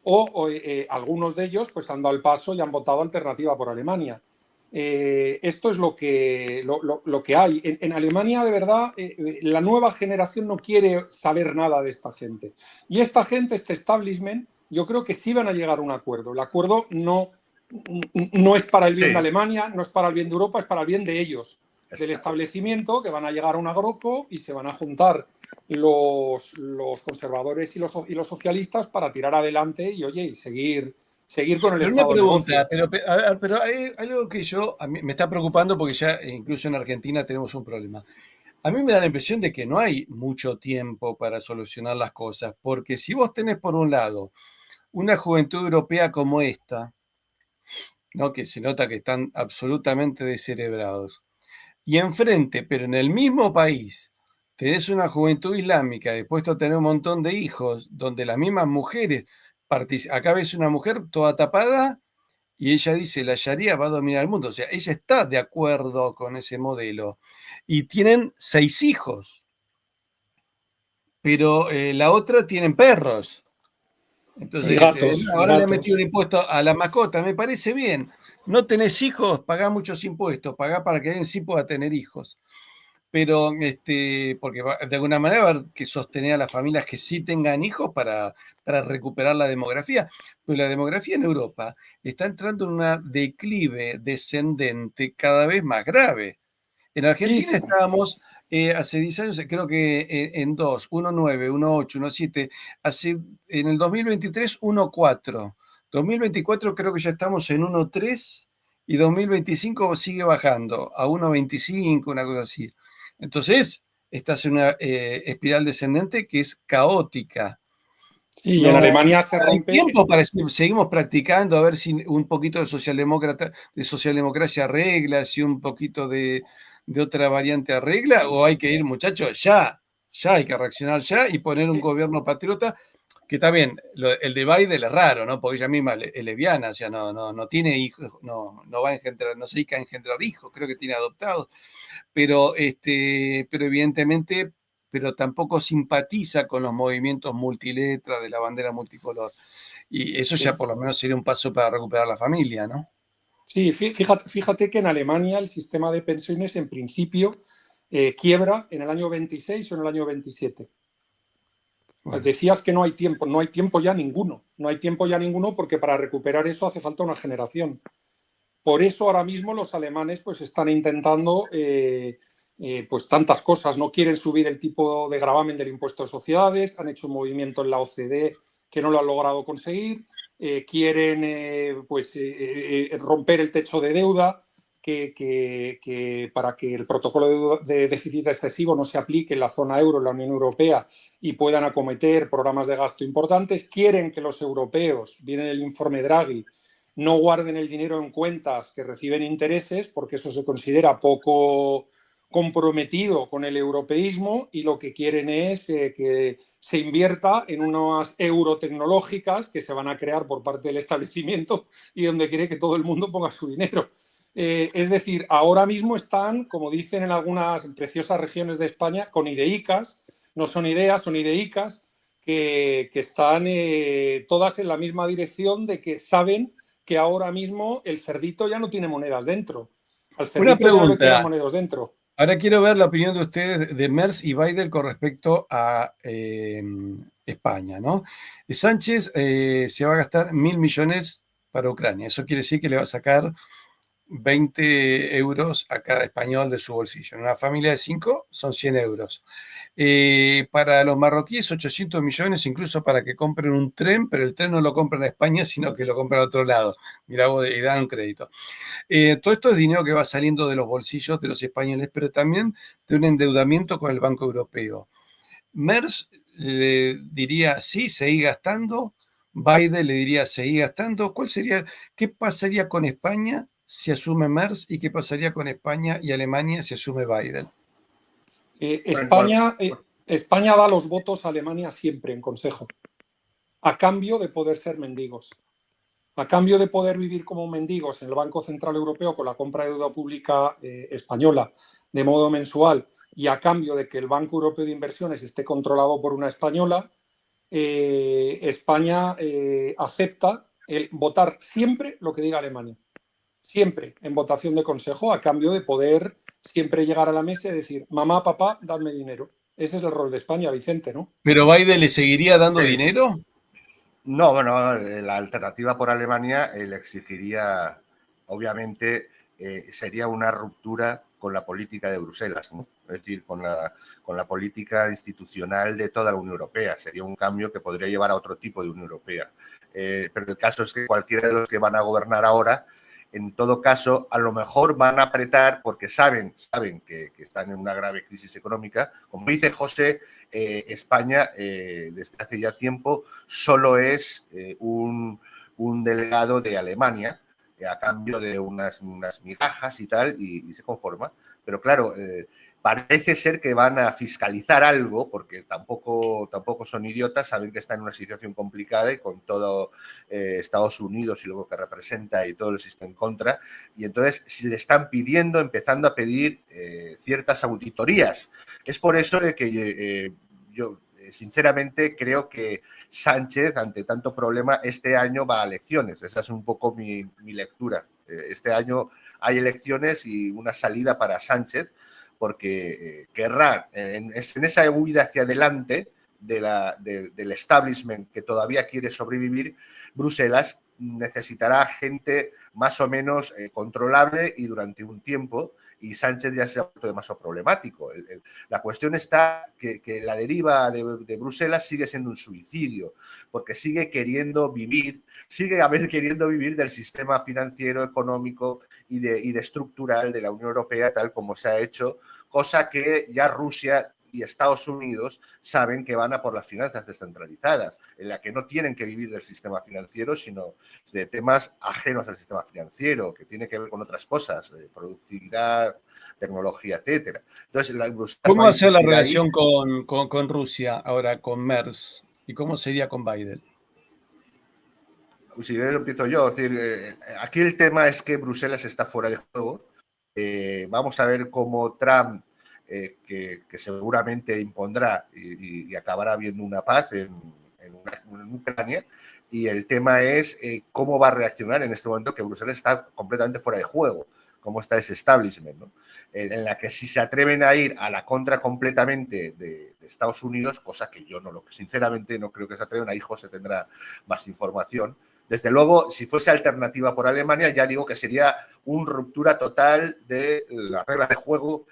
o algunos de ellos pues han dado el paso y han votado Alternativa por Alemania. Esto es lo que hay. En Alemania, de verdad, la nueva generación no quiere saber nada de esta gente. Y esta gente, este establishment, yo creo que sí van a llegar a un acuerdo. El acuerdo no es para el bien de Alemania, no es para el bien de Europa, es para el bien de ellos, del establecimiento, que van a llegar a un agroko y se van a juntar los conservadores y los socialistas para tirar adelante y seguir con el Estado. Una pregunta, pero hay algo que a mí me está preocupando porque ya incluso en Argentina tenemos un problema. A mí me da la impresión de que no hay mucho tiempo para solucionar las cosas, porque si vos tenés por un lado una juventud europea como esta, ¿no? Que se nota que están absolutamente descerebrados, y enfrente, pero en el mismo país, tenés una juventud islámica dispuesta a tener un montón de hijos, donde las mismas mujeres, acá ves una mujer toda tapada y ella dice, la Sharia va a dominar el mundo. O sea, ella está de acuerdo con ese modelo. Y tienen 6 hijos, pero la otra tienen perros. Y Entonces, gatos, no, y ahora le han metido gatos. un impuesto a la mascota, me parece bien. No tenés hijos, pagá muchos impuestos, pagá para que alguien sí pueda tener hijos. Pero, porque de alguna manera va a haber que sostener a las familias que sí tengan hijos para recuperar la demografía. Pero la demografía en Europa está entrando en una declive descendente cada vez más grave. En Sí, Argentina sí. estábamos hace 10 años, creo que en 2, 1,9, 1,8, 1,7. En el 2023, 1,4. 2024 creo que ya estamos en 1,3 y 2025 sigue bajando a 1,25, una cosa así. Entonces, estás en una espiral descendente que es caótica. Sí, y en No Alemania se hay rompe. tiempo para seguimos practicando a ver si un poquito de socialdemocracia arregla, si un poquito de otra variante arregla, o hay que ir, muchachos, ya hay que reaccionar ya y poner un gobierno patriota, que también el de Biden es raro, ¿no? Porque ella misma es lesbiana, o sea, no tiene hijos, no va a engendrar, no se dedica a engendrar hijos, creo que tiene adoptados, pero evidentemente, pero tampoco simpatiza con los movimientos multiletras de la bandera multicolor. Y eso ya Sí, por lo menos sería un paso para recuperar la familia, ¿no? sí, fíjate que en Alemania el sistema de pensiones en principio quiebra en el año 26 o en el año 27. Bueno, Decías que no hay tiempo ya ninguno, no hay tiempo ya ninguno porque para recuperar eso hace falta una generación. Por eso ahora mismo los alemanes pues están intentando pues tantas cosas, no quieren subir el tipo de gravamen del impuesto de sociedades, han hecho un movimiento en la OCDE que no lo han logrado conseguir, quieren romper el techo de deuda, que para que el protocolo de déficit excesivo no se aplique en la zona euro, en la Unión Europea, y puedan acometer programas de gasto importantes. Quieren que los europeos, viene el informe Draghi, no guarden el dinero en cuentas que reciben intereses, porque eso se considera poco comprometido con el europeísmo, y lo que quieren es que se invierta en unas eurotecnológicas que se van a crear por parte del establecimiento y donde quiere que todo el mundo ponga su dinero. Es decir, ahora mismo están, como dicen en algunas preciosas regiones de España, con ideicas, no son ideas, son ideicas, que están todas en la misma dirección de que saben que ahora mismo el cerdito ya no tiene monedas dentro. Al una cerdito ya no le quedan pregunta. monedas dentro. Ahora quiero ver la opinión de ustedes de Merz y Biden con respecto a España, ¿no? Sánchez se va a gastar 1.000 millones para Ucrania. Eso quiere decir que le va a sacar 20 euros a cada español de su bolsillo. En una familia de 5 son 100 euros. Para los marroquíes, 800 millones, incluso para que compren un tren, pero el tren no lo compran en España, sino que lo compran a otro lado. Mirá vos, y dan un crédito. Todo esto es dinero que va saliendo de los bolsillos de los españoles, pero también de un endeudamiento con el Banco Europeo. Merz le diría, sí, seguí gastando. Biden le diría, seguí gastando. ¿Qué pasaría con España si asume Merz y qué pasaría con España y Alemania si asume Biden? España da los votos a Alemania siempre en Consejo, a cambio de poder ser mendigos. A cambio de poder vivir como mendigos en el Banco Central Europeo con la compra de deuda pública española de modo mensual, y a cambio de que el Banco Europeo de Inversiones esté controlado por una española, España acepta el votar siempre lo que diga Alemania. Siempre en votación de consejo, a cambio de poder siempre llegar a la mesa y decir, mamá, papá, dadme dinero. Ese es el rol de España, Vicente, ¿no? ¿Pero Biden le seguiría dando dinero? No, bueno, la alternativa por Alemania le exigiría, obviamente, sería una ruptura con la política de Bruselas, ¿no? Es decir, con la política institucional de toda la Unión Europea. Sería un cambio que podría llevar a otro tipo de Unión Europea. Pero el caso es que cualquiera de los que van a gobernar ahora, en todo caso, a lo mejor van a apretar porque saben que están en una grave crisis económica. Como dice José, España desde hace ya tiempo solo es un delegado de Alemania a cambio de unas migajas y tal, y se conforma. Pero claro, Parece ser que van a fiscalizar algo, porque tampoco son idiotas, saben que está en una situación complicada y con todo Estados Unidos y lo que representa y todo el sistema en contra, y entonces le están pidiendo, empezando a pedir ciertas auditorías. Es por eso de que yo sinceramente creo que Sánchez, ante tanto problema, este año va a elecciones. Esa es un poco mi lectura. Este año hay elecciones y una salida para Sánchez, porque querrá, en esa huida hacia adelante del establishment que todavía quiere sobrevivir, Bruselas necesitará gente más o menos controlable y durante un tiempo, y Sánchez ya se ha vuelto demasiado problemático. La cuestión está que la deriva de Bruselas sigue siendo un suicidio, porque sigue queriendo vivir del sistema financiero, económico y de estructural de la Unión Europea, tal como se ha hecho, cosa que ya Rusia y Estados Unidos saben que van a por las finanzas descentralizadas, en la que no tienen que vivir del sistema financiero, sino de temas ajenos al sistema financiero, que tiene que ver con otras cosas, productividad, tecnología, etcétera. Entonces, ¿cómo va a ser la relación con Rusia ahora, con Merz? ¿Y cómo sería con Biden? Si empiezo yo, es decir, aquí el tema es que Bruselas está fuera de juego. Vamos a ver cómo Trump, que seguramente impondrá y acabará habiendo una paz en Ucrania, y el tema es cómo va a reaccionar en este momento que Bruselas está completamente fuera de juego, cómo está ese establishment, ¿no? En la que si se atreven a ir a la contra completamente de Estados Unidos, cosa que yo sinceramente no creo que se atreven, ahí José tendrá más información. Desde luego, si fuese alternativa por Alemania, ya digo que sería una ruptura total de la regla de juego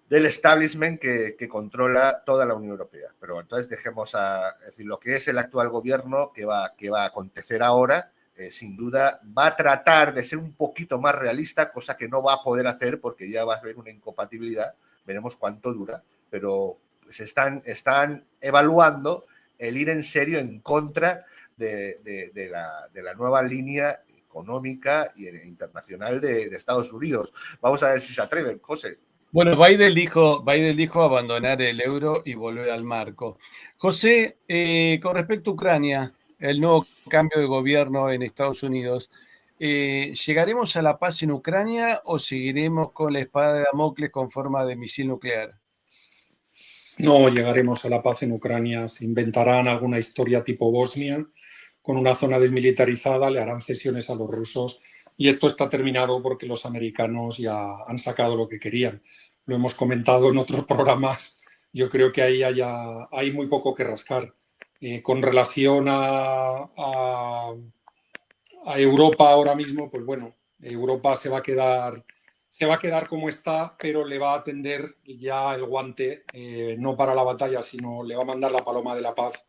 del establishment que controla toda la Unión Europea. Pero entonces dejemos decir, lo que es el actual gobierno que va a acontecer ahora, sin duda va a tratar de ser un poquito más realista, cosa que no va a poder hacer porque ya va a haber una incompatibilidad, veremos cuánto dura, pero se están evaluando el ir en serio en contra de la nueva línea económica e internacional de Estados Unidos. Vamos a ver si se atreven, José. Bueno, Biden dijo abandonar el euro y volver al marco. José, con respecto a Ucrania, el nuevo cambio de gobierno en Estados Unidos, ¿llegaremos a la paz en Ucrania o seguiremos con la espada de Damocles con forma de misil nuclear? No llegaremos a la paz en Ucrania. Se inventarán alguna historia tipo Bosnia, con una zona desmilitarizada, le harán cesiones a los rusos. Y esto está terminado porque los americanos ya han sacado lo que querían. Lo hemos comentado en otros programas. Yo creo que ahí hay muy poco que rascar. Con relación a Europa ahora mismo, pues bueno, Europa se va a quedar como está, pero le va a tender ya el guante, no para la batalla, sino le va a mandar la paloma de la paz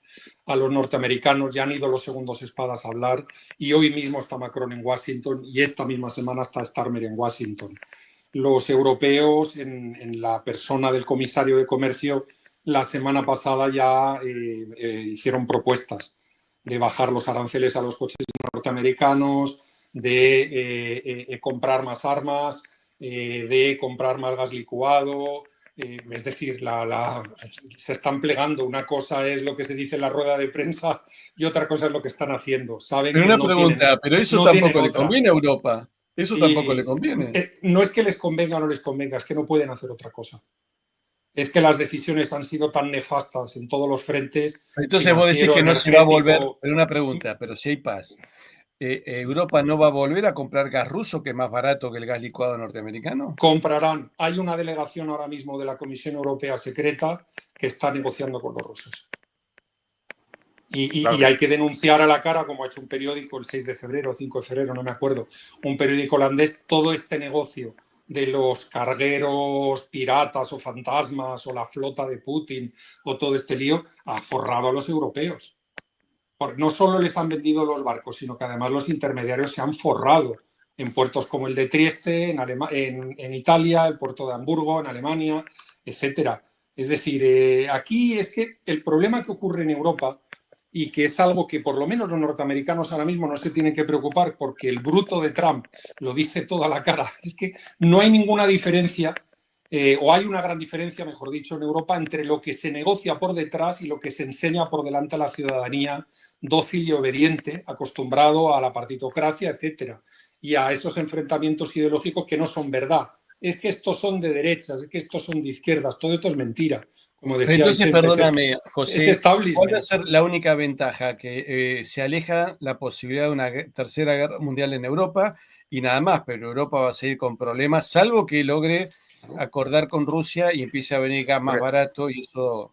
a los norteamericanos. Ya han ido los segundos espadas a hablar y hoy mismo está Macron en Washington y esta misma semana está Starmer en Washington. Los europeos, en la persona del comisario de Comercio, la semana pasada ya hicieron propuestas de bajar los aranceles a los coches norteamericanos, de comprar más armas, de comprar más gas licuado. Es decir, se están plegando. Una cosa es lo que se dice en la rueda de prensa y otra cosa es lo que están haciendo. Saben pero que una pregunta, pero eso tampoco le conviene a Europa. Eso tampoco le conviene. No es que les convenga o no les convenga, es que no pueden hacer otra cosa. Es que las decisiones han sido tan nefastas en todos los frentes. Entonces vos decís que no se va a volver, pero una pregunta, pero si hay paz, ¿Europa no va a volver a comprar gas ruso que es más barato que el gas licuado norteamericano? Comprarán. Hay una delegación ahora mismo de la Comisión Europea secreta que está negociando con los rusos. Y hay que denunciar a la cara, como ha hecho un periódico el 6 de febrero o 5 de febrero, no me acuerdo, un periódico holandés, todo este negocio de los cargueros piratas o fantasmas o la flota de Putin o todo este lío ha forrado a los europeos. Porque no solo les han vendido los barcos, sino que además los intermediarios se han forrado en puertos como el de Trieste, en Italia, el puerto de Hamburgo, en Alemania, etcétera. Es decir, aquí es que el problema que ocurre en Europa, y que es algo que por lo menos los norteamericanos ahora mismo no se tienen que preocupar porque el bruto de Trump lo dice toda la cara, es que no hay ninguna diferencia o hay una gran diferencia, mejor dicho, en Europa entre lo que se negocia por detrás y lo que se enseña por delante a la ciudadanía dócil y obediente, acostumbrado a la partitocracia, etcétera, y a esos enfrentamientos ideológicos que no son verdad. Es que estos son de derechas, es que estos son de izquierdas, todo esto es mentira. Como decía Entonces, Vicente, perdóname, José, ¿cuál va a establishment. ser la única ventaja? Que se aleja la posibilidad de una tercera guerra mundial en Europa y nada más, pero Europa va a seguir con problemas, salvo que logre acordar con Rusia y empiece a venir gas más barato y eso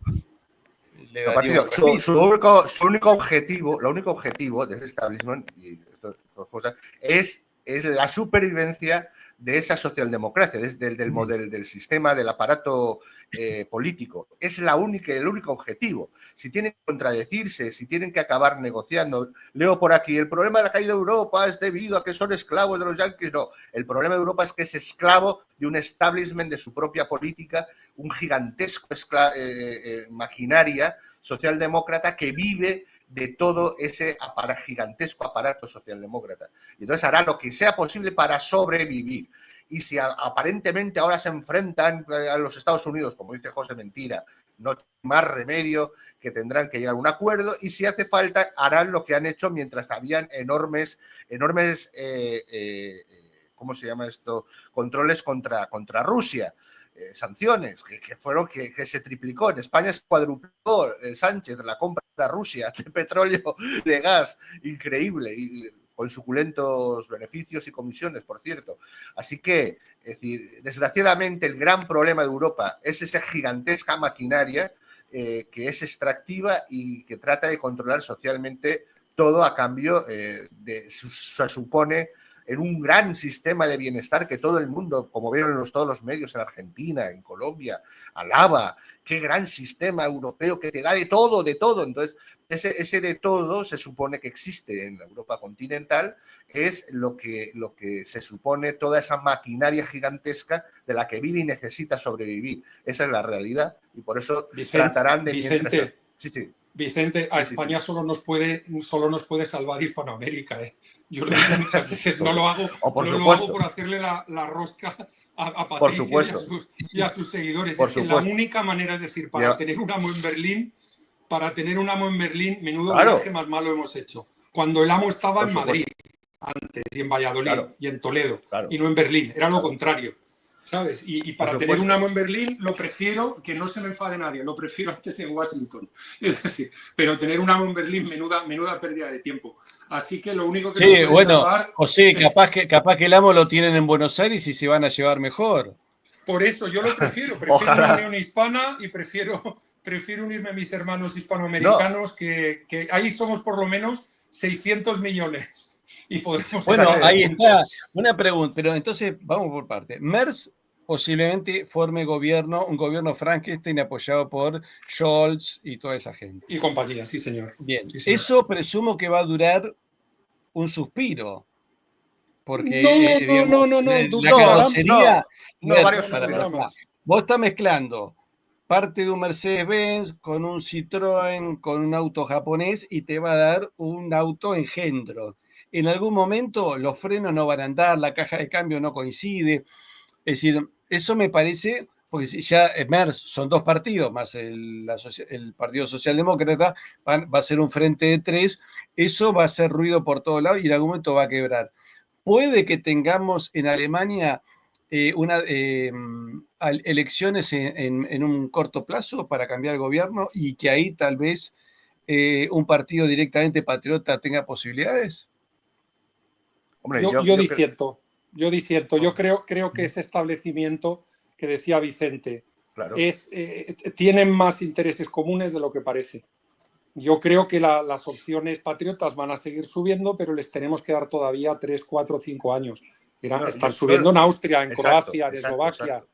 le No, daría un Patricio, respiro. su único objetivo de ese establishment y estas cosas es la supervivencia de esa socialdemocracia, del modelo, del sistema, del aparato político. Es el único objetivo. Si tienen que contradecirse, si tienen que acabar negociando, leo por aquí, el problema de la caída de Europa es debido a que son esclavos de los yanquis. No, el problema de Europa es que es esclavo de un establishment de su propia política, un gigantesco maquinaria socialdemócrata que vive de todo ese gigantesco aparato socialdemócrata. Y entonces hará lo que sea posible para sobrevivir. Y si aparentemente ahora se enfrentan a los Estados Unidos, como dice José, mentira, no hay más remedio que tendrán que llegar a un acuerdo, y si hace falta harán lo que han hecho mientras habían enormes ¿cómo se llama esto? Controles contra Rusia. Sanciones que se triplicó. En España se cuadruplicó Sánchez la compra de Rusia de petróleo, de gas, increíble, y con suculentos beneficios y comisiones, por cierto. Así que, es decir, desgraciadamente el gran problema de Europa es esa gigantesca maquinaria que es extractiva y que trata de controlar socialmente todo a cambio se supone en un gran sistema de bienestar que todo el mundo, como vieron todos los medios en Argentina, en Colombia, alaba, qué gran sistema europeo que te da de todo, de todo. Entonces, ese de todo se supone que existe en la Europa continental, es lo que se supone toda esa maquinaria gigantesca de la que vive y necesita sobrevivir. Esa es la realidad y por eso tratarán de... Vicente, sí. Vicente, a España solo nos puede salvar Hispanoamérica. Yo lo digo muchas veces, no lo hago por hacerle la rosca a Patricia y a sus seguidores. Es que la única manera, es decir, para tener un amo en Berlín, menudo viaje más malo hemos hecho. Cuando el amo estaba en Madrid antes, y en Valladolid, y en Toledo, y no en Berlín, era lo contrario. ¿Sabes? Y para tener un amo en Berlín, lo prefiero, que no se me enfade nadie, lo prefiero antes en Washington. Es decir, pero tener un amo en Berlín, menuda pérdida de tiempo. Así que lo único que nos puede salvar... José, capaz que el amo lo tienen en Buenos Aires y se van a llevar mejor. Por eso yo lo prefiero una unión hispana y prefiero unirme a mis hermanos hispanoamericanos, que ahí somos por lo menos 600 millones. Y podremos... Bueno, ahí está. Una pregunta, pero entonces vamos por parte. Merz posiblemente forme un gobierno Frankenstein apoyado por Scholz y toda esa gente. Y compañía, sí, señor. Bien, sí, señor. Eso presumo que va a durar un suspiro. Porque la carrocería... No, vos estás mezclando parte de un Mercedes-Benz con un Citroën, con un auto japonés y te va a dar un auto engendro. En algún momento los frenos no van a andar, la caja de cambio no coincide. Es decir, eso me parece, porque si ya Merz son dos partidos, más el Partido Socialdemócrata, va a ser un frente de tres, eso va a hacer ruido por todos lados y en algún momento va a quebrar. Puede que tengamos en Alemania elecciones en un corto plazo para cambiar el gobierno y que ahí tal vez un partido directamente patriota tenga posibilidades. Hombre, yo disiento. Yo creo que ese establecimiento que decía Vicente tienen más intereses comunes de lo que parece. Yo creo que las opciones patriotas van a seguir subiendo, pero les tenemos que dar todavía 3, 4, 5 años. Están subiendo en Austria, en Croacia, en Eslovaquia.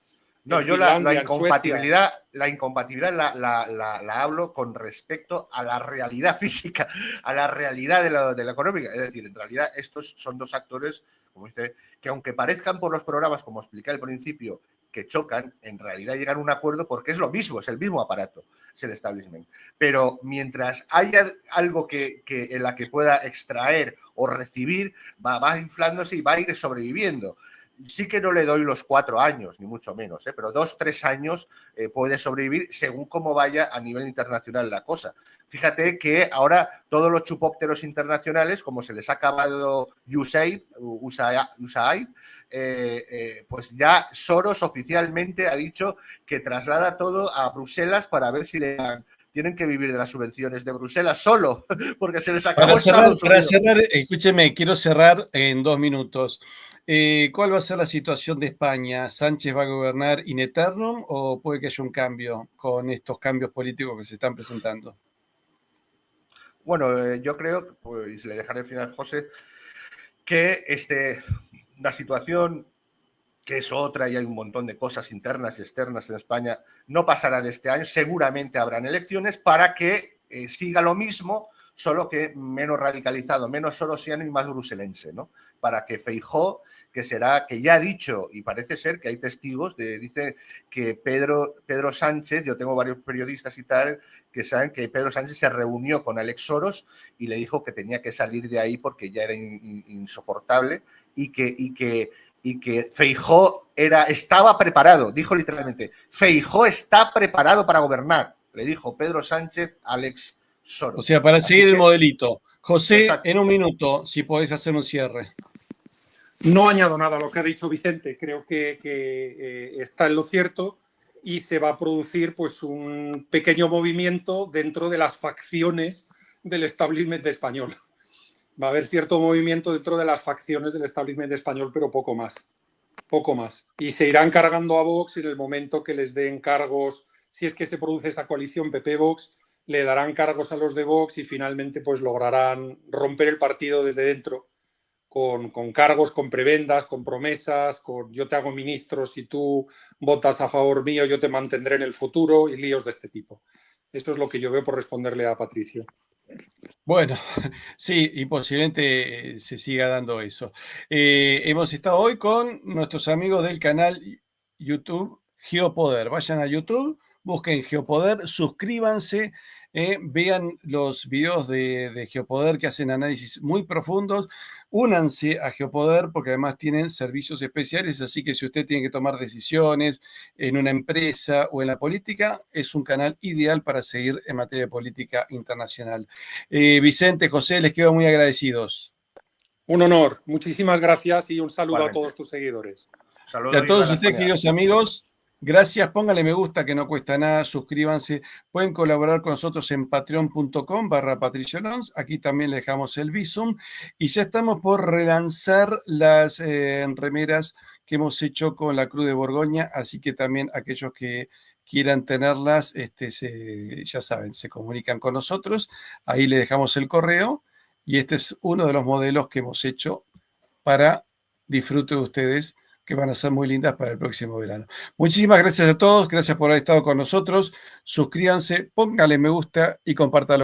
No, yo la incompatibilidad la hablo con respecto a la realidad física, a la realidad de la económica. Es decir, en realidad estos son dos actores, como dice, que aunque parezcan por los programas, como expliqué al principio, que chocan, en realidad llegan a un acuerdo porque es lo mismo, es el mismo aparato, es el establishment. Pero mientras haya algo en la que pueda extraer o recibir, va inflándose y va a ir sobreviviendo. sí que no le doy los 4 años, ni mucho menos, pero 2, 3 años puede sobrevivir según cómo vaya a nivel internacional la cosa. Fíjate que ahora todos los chupópteros internacionales, como se les ha acabado USAID, pues ya Soros oficialmente ha dicho que traslada todo a Bruselas para ver si le dan. Tienen que vivir de las subvenciones de Bruselas solo, porque se les acabó Estados Unidos. Para cerrar, escúcheme, quiero cerrar en 2 minutos. ¿Cuál va a ser la situación de España? ¿Sánchez va a gobernar in eternum o puede que haya un cambio con estos cambios políticos que se están presentando? Bueno, yo creo, pues le dejaré al final a José, que la situación, que es otra y hay un montón de cosas internas y externas en España, no pasará de este año. Seguramente habrán elecciones para que siga lo mismo, solo que menos radicalizado, menos sorosiano y más bruselense, ¿no? Para que Feijóo, que ya ha dicho, y parece ser que hay testigos, dice que Pedro Sánchez, yo tengo varios periodistas y tal, que saben que Pedro Sánchez se reunió con Alex Soros y le dijo que tenía que salir de ahí porque ya era insoportable y que Feijóo estaba preparado, dijo literalmente, Feijóo está preparado para gobernar, le dijo Pedro Sánchez a Alex Soros. O sea, para seguir el modelito. José, exacto. En un minuto, si podés hacer un cierre. No añado nada a lo que ha dicho Vicente, creo que está en lo cierto y se va a producir pues un pequeño movimiento dentro de las facciones del establishment español. Va a haber cierto movimiento dentro de las facciones del establishment español, pero poco más. Poco más. Y se irán cargando a Vox en el momento que les den cargos, si es que se produce esa coalición PP-Vox, le darán cargos a los de Vox y finalmente pues lograrán romper el partido desde dentro con cargos, con prebendas, con promesas, con yo te hago ministro, si tú votas a favor mío, yo te mantendré en el futuro y líos de este tipo. Esto es lo que yo veo por responderle a Patricio. Bueno, sí, y posiblemente se siga dando eso. Hemos estado hoy con nuestros amigos del canal YouTube Geopoder. Vayan a YouTube, busquen Geopoder, suscríbanse, vean los videos de Geopoder que hacen análisis muy profundos. Únanse a Geopoder porque además tienen servicios especiales, así que si usted tiene que tomar decisiones en una empresa o en la política, es un canal ideal para seguir en materia de política internacional. Vicente, José, les quedo muy agradecidos. Un honor, muchísimas gracias y un saludo a todos tus seguidores. Y a todos ustedes, queridos amigos, gracias, pónganle me gusta que no cuesta nada, suscríbanse, pueden colaborar con nosotros en patreon.com/patriciolons, aquí también le dejamos el Bizum y ya estamos por relanzar las remeras que hemos hecho con la Cruz de Borgoña, así que también aquellos que quieran tenerlas, ya saben, se comunican con nosotros, ahí le dejamos el correo y este es uno de los modelos que hemos hecho para disfrute de ustedes, que van a ser muy lindas para el próximo verano. Muchísimas gracias a todos, gracias por haber estado con nosotros, suscríbanse, pónganle me gusta y compártanlo.